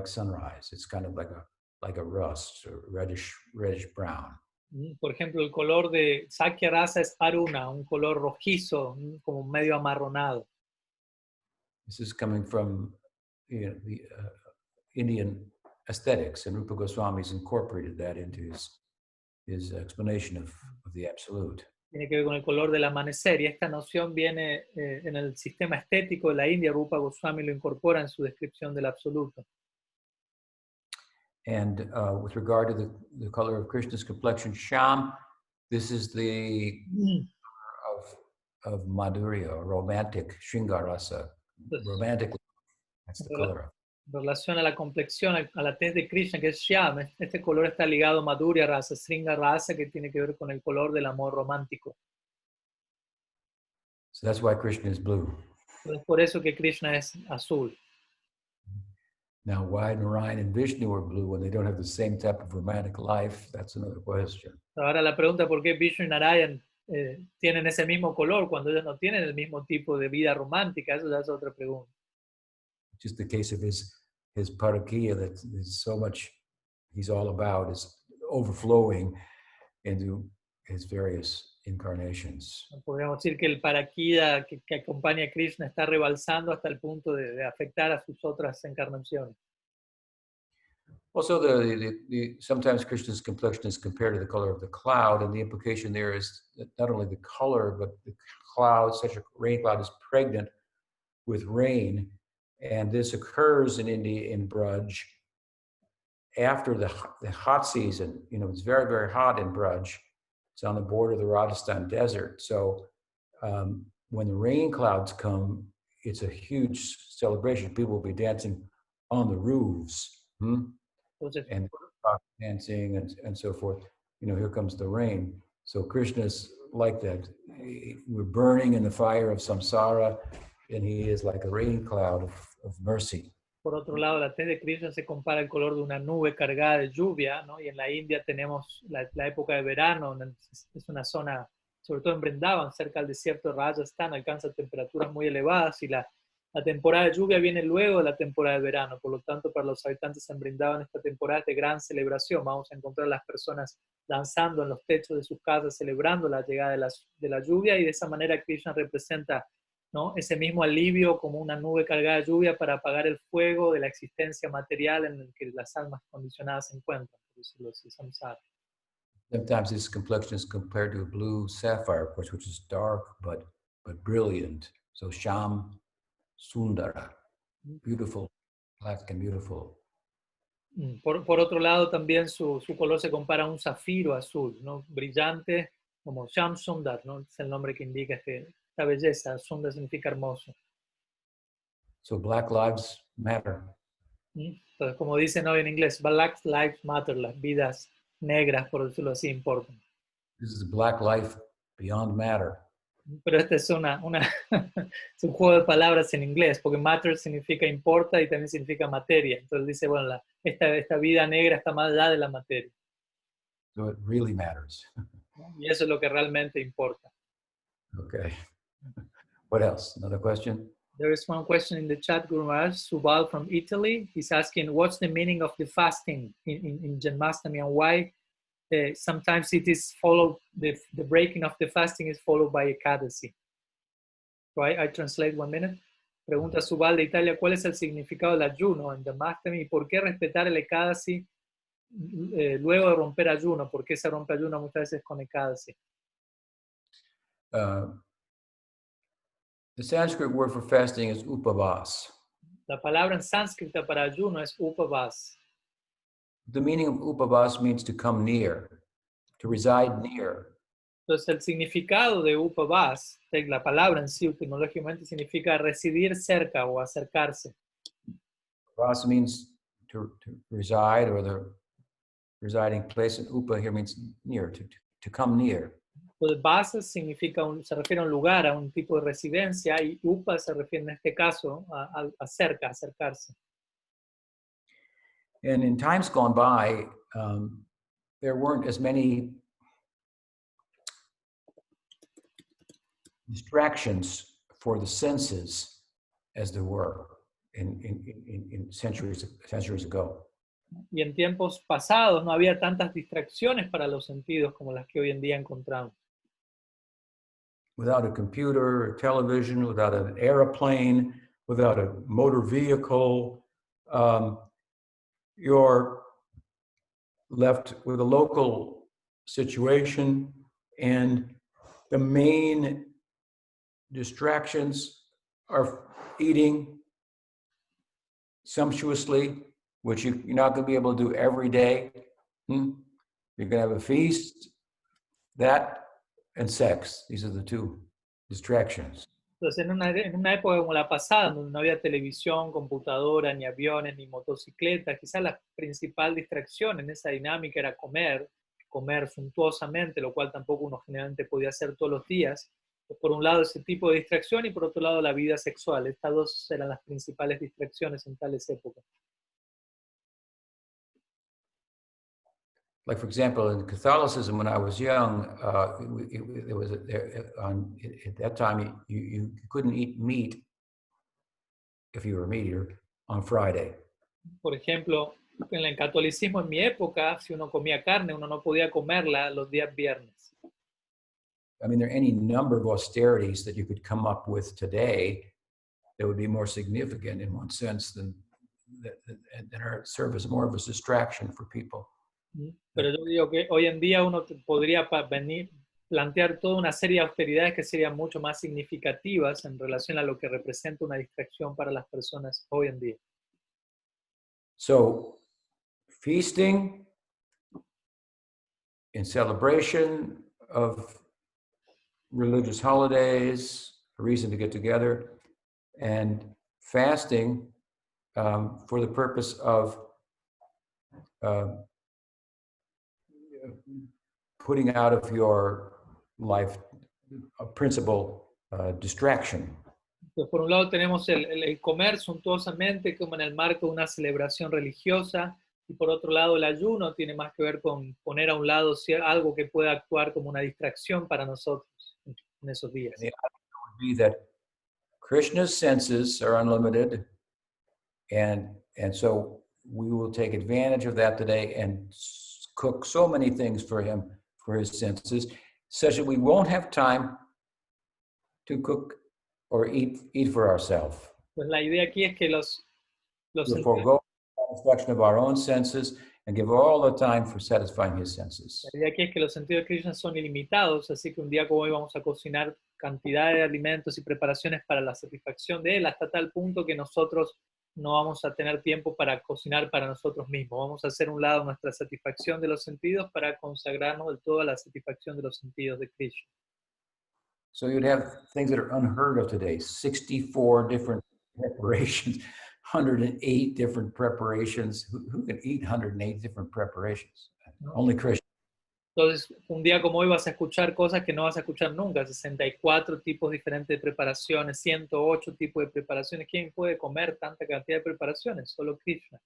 sunrise. It's kind of like a rust, or reddish brown. Por ejemplo, el color de Sakya Rasa es Aruna, un color rojizo, como medio amarronado. This is coming from, you know, the Indian aesthetics, and Rupa Goswami's incorporated that into his explanation of the Absolute. Tiene que ver con el color del amanecer, y esta noción viene en el sistema estético de la India. Rupa Goswami lo incorpora en su descripción del absoluto. And with regard to the color of Krishna's complexion, Sham, this is the of Madhurya, or romantic, Shringarasa, romantic. That's the color of. En relación a la complexión, a la tez de Krishna, que es Shyam, este color está ligado a Madhurya Rasa, Sringa Rasa, que tiene que ver con el color del amor romántico. So that's why Krishna is blue. Es por eso que Krishna es azul. Now, why Narayan and Vishnu are blue when they don't have the same type of romantic life, that's another question. Ahora la pregunta, ¿por qué Vishnu y Narayan tienen ese mismo color cuando ellos no tienen el mismo tipo de vida romántica? Eso ya es otra pregunta. Just the case of his parakya, that is so much he's all about, is overflowing into his various incarnations. Podríamos decir que el parakya que acompaña a Krishna está rebalsando hasta el punto de afectar a sus otras encarnaciones. Also, sometimes Krishna's complexion is compared to the color of the cloud, and the implication there is that not only the color, but the cloud, such a rain cloud, is pregnant with rain. And this occurs in India, in Braj, after the hot season. You know, it's very, very hot in Braj. It's on the border of the Rajasthan desert. So when the rain clouds come, it's a huge celebration. People will be dancing on the roofs, and dancing and so forth. You know, here comes the rain. So Krishna's like that. We're burning in the fire of samsara, and he is like a rain cloud of mercy. Por otro lado, la tez de Krishna se compara al color de una nube cargada de lluvia, ¿no? Y en la India tenemos la época de verano, es una zona, sobre todo en Vrindavan, cerca del desierto de Rajasthan, alcanza temperaturas muy elevadas, y la La temporada de lluvia viene luego de la temporada de verano, por lo tanto para los habitantes en Brindavan esta temporada es de gran celebración. Vamos a encontrar a las personas danzando en los techos de sus casas, celebrando la llegada de la lluvia, y de esa manera Krishna representa, ¿no?, ese mismo alivio como una nube cargada de lluvia para apagar el fuego de la existencia material en el que las almas condicionadas se encuentran, por decirlo así, samsara. Sometimes this complexion is compared to a blue sapphire, of course, which is dark but brilliant. So Sham Sundara, beautiful, black and beautiful. Por otro lado, también su color se compara a un zafiro azul, ¿no?, brillante, como Sham Sundar, ¿no?, es el nombre que indica esta belleza. Sundar significa hermoso. So Black Lives Matter. Entonces, como dicen hoy en inglés, Black Lives Matter, las vidas negras, por decirlo así, importan. This is Black Life Beyond Matter. Pero este es es un juego de palabras en inglés, porque matter significa importa y también significa materia. Entonces dice, bueno, esta vida negra está más allá de la materia. So it really matters. Y eso es lo que realmente importa. Okay. What else? Another question? There is one question in the chat, Guru Maharaj, Subal from Italy. He's asking, what's the meaning of the fasting in Janmastami, and why sometimes it is followed, the breaking of the fasting is followed by Ekadasi. So I translate 1 minute. Pregunta Subal de Italia, ¿cuál es el significado del ayuno en Janmastami y por qué respetar el Ekadasi luego de romper ayuno? ¿Por qué se rompe ayuno muchas veces con Ekadasi? The Sanskrit word for fasting is upavas. La palabra en sánscrita para ayuno es upavas. The meaning of upavas means to come near, to reside near. Entonces, el significado de upavas, la palabra en sí, etimológicamente significa residir cerca o acercarse. Upavas means to reside, or the residing place, and upa here means near, to come near. Entonces, basa significa, se refiere a un lugar, a un tipo de residencia, y upa se refiere en este caso a cerca, acercarse. And in times gone by, there weren't as many distractions for the senses as there were in centuries ago. Y en tiempos pasados no había tantas distracciones para los sentidos como las que hoy en día encontramos. Without a computer, a television, without an airplane, without a motor vehicle, you're left with a local situation, and the main distractions are eating sumptuously, which you're not going to be able to do every day. You're going to have a feast, that, and sex. These are the two distractions. Entonces, en una época como la pasada, donde no había televisión, computadora, ni aviones, ni motocicletas, quizás la principal distracción en esa dinámica era comer suntuosamente, lo cual tampoco uno generalmente podía hacer todos los días. Por un lado ese tipo de distracción y por otro lado la vida sexual. Estas dos eran las principales distracciones en tales épocas. Like, for example, in Catholicism, when I was young, at that time, you couldn't eat meat, if you were a meat eater, on Friday. Por ejemplo, en el catolicismo en mi época, si uno comía carne, uno no podía comerla los días viernes. I mean, there are any number of austerities that you could come up with today that would be more significant in one sense than serve as more of a distraction for people. Pero yo digo que hoy en día uno podría plantear toda una serie de austeridades que serían mucho más significativas en relación a lo que representa una distracción para las personas hoy en día. So, feasting in celebration of religious holidays, a reason to get together, and fasting for the purpose of putting out of your life a principal distraction. Entonces, por un lado tenemos el comer suntuosamente como en el marco de una celebración religiosa, y por otro lado el ayuno tiene más que ver con poner a un lado algo que pueda actuar como una distracción para nosotros en esos días. The idea would be that Krishna's senses are unlimited, and so we will take advantage of that today and cook so many things for him, for his senses, such that we won't have time to cook or eat for ourselves. Pues la idea aquí es que los To sentidos, forego satisfaction of our own senses and give all the time for satisfying his senses. la idea aquí es que los sentidos de Krishna son ilimitados, así que un día como hoy vamos a cocinar cantidad de alimentos y preparaciones para la satisfacción de él, hasta tal punto que nosotros no vamos a tener tiempo para cocinar para nosotros mismos. Vamos a hacer un lado nuestra satisfacción de los sentidos para consagrarnos del todo a la satisfacción de los sentidos de Krishna. So you'd have things that are unheard of today, 64 different preparations, 108 different preparations. Who can eat 108 different preparations? Only Krishna. Entonces, un día como hoy vas a escuchar cosas que no vas a escuchar nunca, 64 tipos diferentes de preparaciones, 108 tipos de preparaciones. ¿Quién puede comer tanta cantidad de preparaciones? Solo Krishna.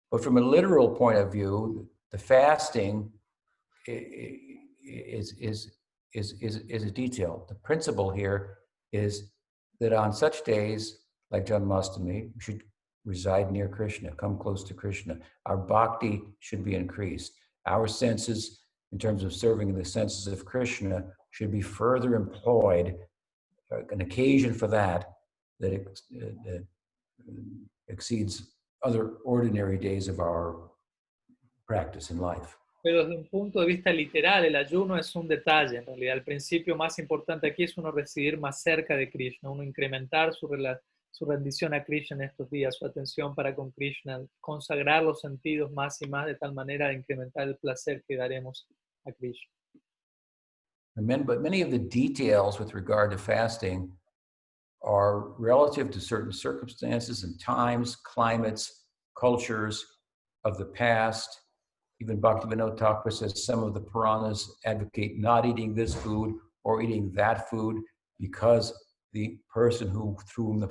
But from a literal point of view, the fasting is a detail. The principle here is that on such days like Janmastami, we should reside near Krishna, come close to Krishna. Our bhakti should be increased. Our senses, in terms of serving the senses of Krishna, should be further employed. An occasion for that exceeds other ordinary days of our practice in life. Pero desde un punto de vista literal, el ayuno es un detalle. En realidad, el principio más importante aquí es uno residir más cerca de Krishna, uno incrementar su rendición a Krishna en estos días, su atención para con Krishna, consagrar los sentidos más y más de tal manera de incrementar el placer que daremos a Krishna. But many of the details with regard to fasting are relative to certain circumstances and times, climates, cultures of the past. Even Bhaktivinoda Thakur says some of the Puranas advocate not eating this food or eating that food because the person through whom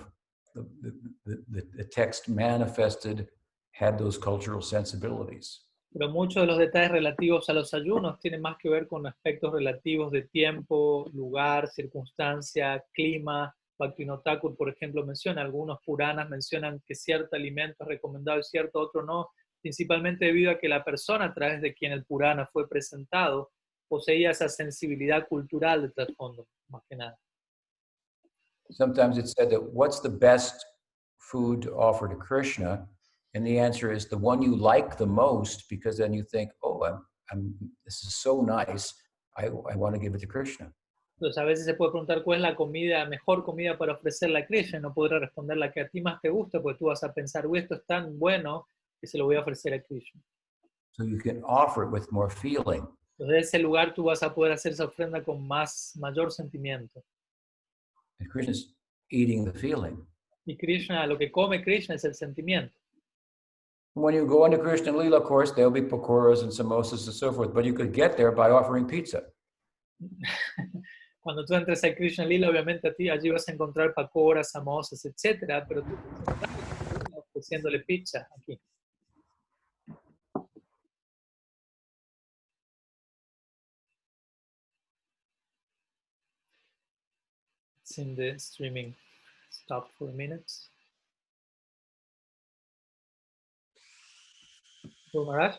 the text manifested had those cultural sensibilities. Pero muchos de los detalles relativos a los ayunos tienen más que ver con aspectos relativos de tiempo, lugar, circunstancia, clima. Bhaktivinoda Thakur, por ejemplo, menciona, algunos Puranas mencionan que cierto alimento es recomendado y cierto otro no, principalmente debido a que la persona a través de quien el Purana fue presentado poseía esa sensibilidad cultural de trasfondo, más que nada. Sometimes it's said that what's the best food to offer to Krishna? And the answer is the one you like the most, because then you think, oh, this is so nice, I want to give it to Krishna. Entonces a veces se puede preguntar cuál es la mejor comida para ofrecerle a Krishna, y no podrá responder la que a ti más te gusta, porque tú vas a pensar, uy, esto es tan bueno que se lo voy a ofrecer a Krishna. So you can offer it with more feeling. Entonces de ese lugar tú vas a poder hacer esa ofrenda con mayor sentimiento. And Krishna's eating the feeling. Y Krishna, lo que come Krishna es el sentimiento. When you go into Krishna Lila, of course, there'll be pakoras and samosas and so forth, but you could get there by offering pizza. Cuando tú entres a Krishna Lila, obviamente allí vas a encontrar pakoras, samosas, etcétera, pero tú estás ofreciéndole pizza aquí. It's in the streaming. Stop for a minute. So Maharaj,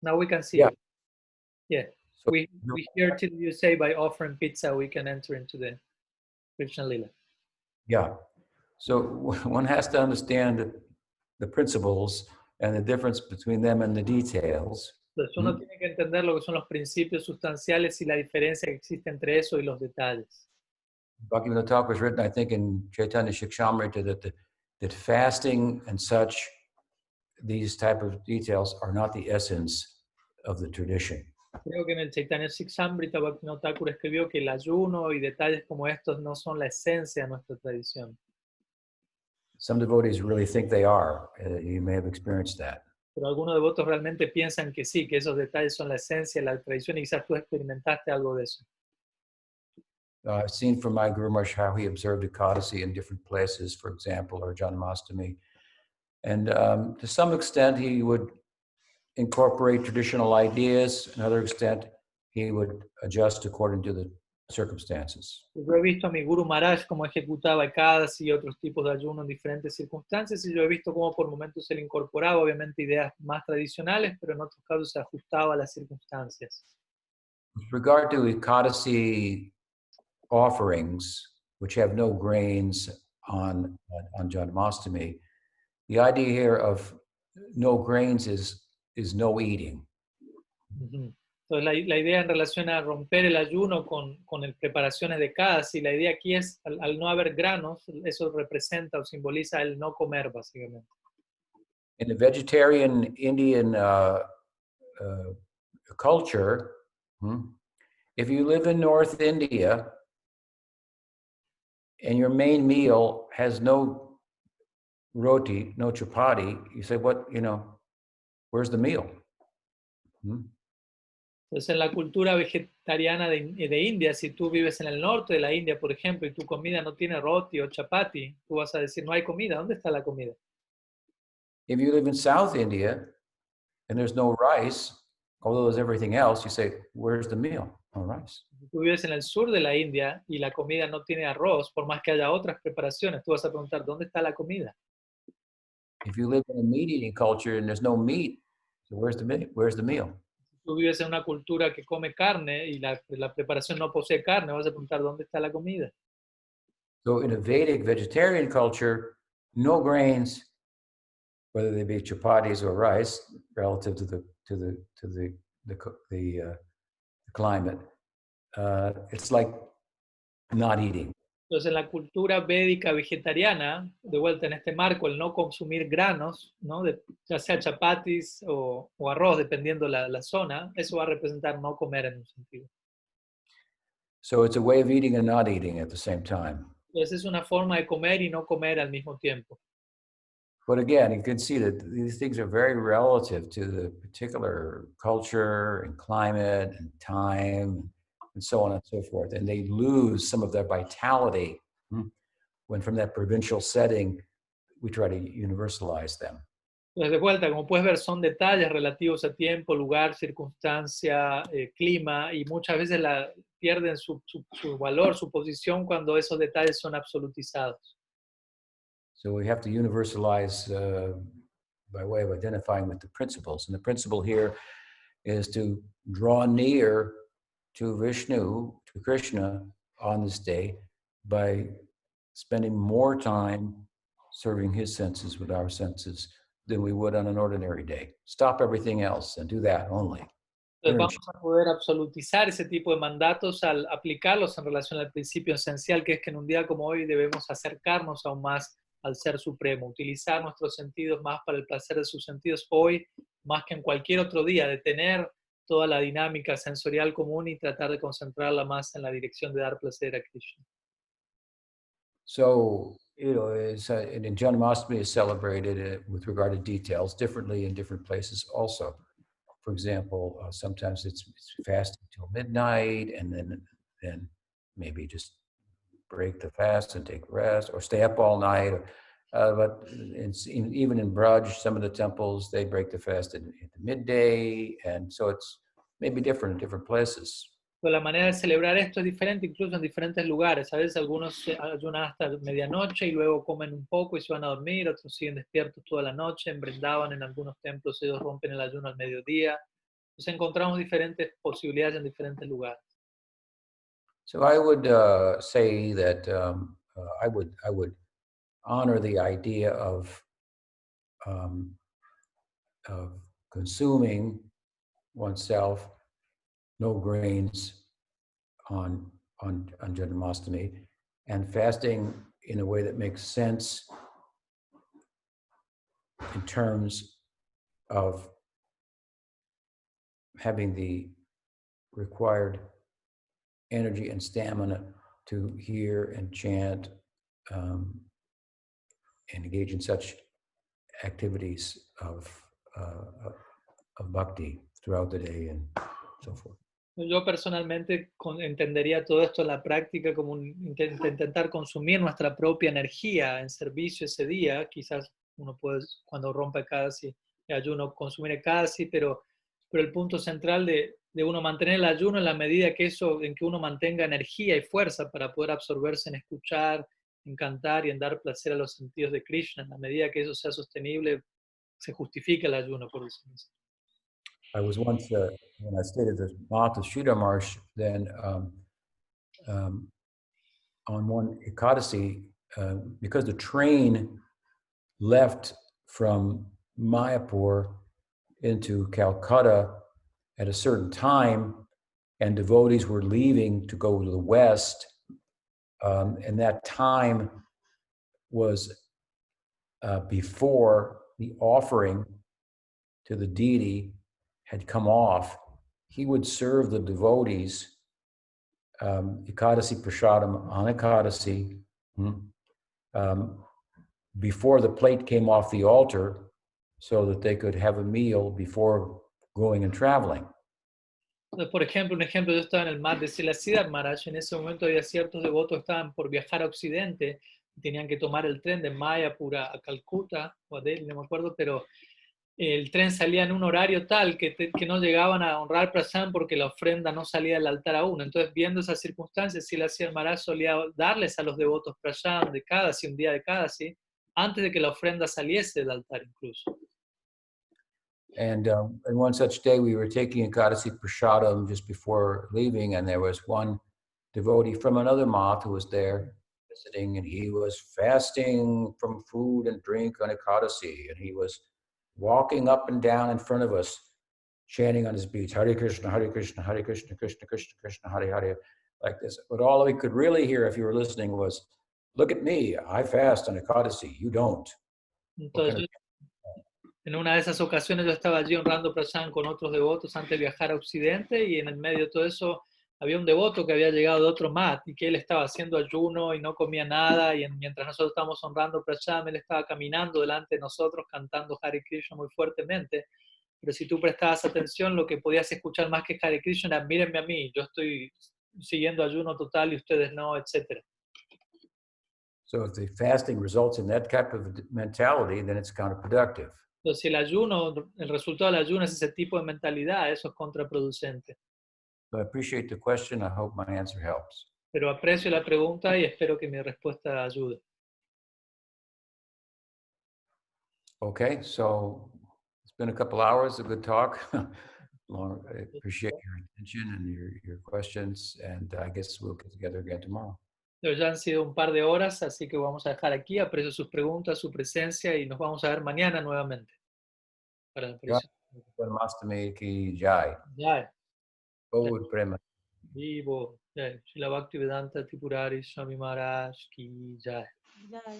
now we can see Yeah. you. Yeah. So, We hear till you say by offering pizza we can enter into the Krishna Lila. yeah. So one has to understand the principles and the difference between them and the details. Entonces uno tiene que entender lo que son los principios sustanciales y la diferencia que existe entre eso y los detalles. Bhaktivinoda Thakur has written, I think, in Chaitanya Shikshamrita that fasting and such, these type of details are not the essence of the tradition. Creo que en el Chaitanya Shikshamrita Bhaktivinoda Thakur escribió que el ayuno y detalles como estos no son la esencia de nuestra tradición. Some devotees really think they are. You may have experienced that. Pero algunos devotos realmente piensan que sí, que esos detalles son la esencia de la tradición y quizás tú experimentaste algo de eso. I've seen from my Guru Maharaj how he observed Ekadasi in different places, for example, or Janmastami. And to some extent, he would incorporate traditional ideas. Another extent, he would adjust according to the circumstances. Yo he visto a mi Guru Maharaj cómo ejecutaba ekadas y otros tipos de ayuno en diferentes circunstancias, y yo he visto cómo por momentos él incorporaba obviamente ideas más tradicionales, pero en otros casos se ajustaba a las circunstancias. With regard to Ekadasi offerings, which have no grains on Janmastami, the idea here of no grains is no eating. Ujú. Entonces la idea en relación a romper el ayuno con preparaciones de ekadas, y la idea aquí es, al no haber granos, eso representa o simboliza el no comer, básicamente. In the vegetarian Indian culture, if you live in North India and your main meal has no roti, no chapati, you say, where's the meal? Entonces, en la cultura vegetariana de India, si tú vives en el norte de la India, por ejemplo, y tu comida no tiene roti o chapati, tú vas a decir, no hay comida. ¿Dónde está la comida? If you live in South India and there's no rice, although there's everything else, you say, where's the meal? No rice. Si tú vives en el sur de la India y la comida no tiene arroz, por más que haya otras preparaciones, tú vas a preguntar, ¿dónde está la comida? If you live in a meat eating culture and there's no meat, so where's the meal? Si tú vives en una cultura que come carne y la preparación no posee carne, vas a preguntar, ¿dónde está la comida? So in a Vedic vegetarian culture, no grains, whether they be chapatis or rice, relative to the climate, it's like not eating. Entonces, en la cultura védica vegetariana, de vuelta en este marco, el no consumir granos, ¿no? Ya sea chapatis o arroz, dependiendo la zona, eso va a representar no comer en un sentido. So it's a way of eating and not eating at the same time. Entonces, es una forma de comer y no comer al mismo tiempo. But again, you can see that these things are very relative to the particular culture and climate and time and so on and so forth. And they lose some of their vitality when from that provincial setting, we try to universalize them. Entonces, de vuelta, como puedes ver, son detalles relativos a tiempo, lugar, circunstancia, clima, y muchas veces pierden su valor, su posición, cuando esos detalles son absolutizados. So we have to universalize by way of identifying with the principles. And the principle here is to draw near to Vishnu, to Krishna on this day by spending more time serving his senses with our senses than we would on an ordinary day. Stop everything else and do that only. Entonces vamos a poder absolutizar ese tipo de mandatos al aplicarlos en relación al principio esencial, que es que en un día como hoy debemos acercarnos aún más al Ser Supremo, utilizar nuestros sentidos más para el placer de sus sentidos hoy, más que en cualquier otro día, detener toda la dinámica sensorial común y tratar de concentrarla más en la dirección de dar placer a Krishna. So, and Janmastami is celebrated with regard to details differently in different places also. For example, sometimes it's fasting till midnight and then maybe just break the fast and take rest or stay up all night. But even in Braj, some of the temples, they break the fast at midday. And so it's maybe different in different places. Pero la manera de celebrar esto es diferente incluso en diferentes lugares. A veces algunos ayunan hasta medianoche y luego comen un poco y se van a dormir, otros siguen despiertos toda la noche. En Brindavan, en algunos templos, ellos rompen el ayuno al mediodía. Entonces encontramos diferentes posibilidades en diferentes lugares. So I would say that I would honor the idea of consuming oneself no grains on Janmastami and fasting in a way that makes sense in terms of having the required energy and stamina to hear and chant and engage in such activities of bhakti throughout the day and so forth. Yo personalmente entendería todo esto en la práctica como intentar consumir nuestra propia energía en servicio ese día. Quizás uno puede, cuando rompa casi ayuno, consumir casi, pero el punto central de de uno mantener el ayuno en la medida que en que uno mantenga energía y fuerza para poder absorberse en escuchar, en cantar y en dar placer a los sentidos de Krishna. En la medida que eso sea sostenible, se justifica el ayuno, por decirlo así. I was once, when I stayed at the Mount of Sridhar Marsh, then on one Ekadasi, because the train left from Mayapur into Calcutta at a certain time, and devotees were leaving to go to the west, and that time was before the offering to the deity had come off. He would serve the devotees Ekadasi Prashadam on Ekadasi before the plate came off the altar, so that they could have a meal before going and traveling. Entonces, por ejemplo, un ejemplo, yo estaba en el mar de Siddhar Maharaj, en ese momento había ciertos devotos que estaban por viajar a Occidente, y tenían que tomar el tren de Mayapur a Calcuta, o a Delhi, no me acuerdo, pero el tren salía en un horario tal que no llegaban a honrar Prasad porque la ofrenda no salía del altar aún. Entonces, viendo esas circunstancias, Siddhar Maharaj solía darles a los devotos Prasad de Kadasi, un día de Kadasi, antes de que la ofrenda saliese del altar incluso. And one such day, we were taking Ekadasi Prashadam just before leaving, and there was one devotee from another math who was there visiting, and he was fasting from food and drink on Ekadasi, and he was walking up and down in front of us, chanting on his beats, Hare Krishna, Hare Krishna, Hare Krishna, Krishna Krishna, Krishna Hare Hare, like this. But all we could really hear, if you were listening, was, look at me, I fast on Ekadasi, you don't. Entonces, en una de esas ocasiones yo estaba allí honrando Prasad con otros devotos antes de viajar a Occidente, y en el medio de todo eso había un devoto que había llegado de otro mat y que él estaba haciendo ayuno y no comía nada, y mientras nosotros estábamos honrando Prasad, él estaba caminando delante de nosotros cantando Hare Krishna muy fuertemente. Pero si tú prestabas atención, lo que podías escuchar más que Hare Krishna era, mírenme a mí, yo estoy siguiendo ayuno total y ustedes no, etc. So if the fasting results in that type of mentality, then it's counterproductive. Entonces, si el resultado del ayuno es ese tipo de mentalidad, eso es contraproducente. So I appreciate the question. I hope my answer helps. Pero aprecio la pregunta y espero que mi respuesta ayude. Okay, so it's been a couple hours of good talk. I appreciate your attention and your questions, and I guess we'll get together again tomorrow. Pero ya han sido un par de horas, así que vamos a dejar aquí. Aprecio sus preguntas, su presencia, y nos vamos a ver mañana nuevamente. Para Krishna Janmastami ki jai. Jai. Gaur prema. Vivo. Jai. Srila Bhaktivedanta Tripurari Swami Maharaj ki jai. Jai.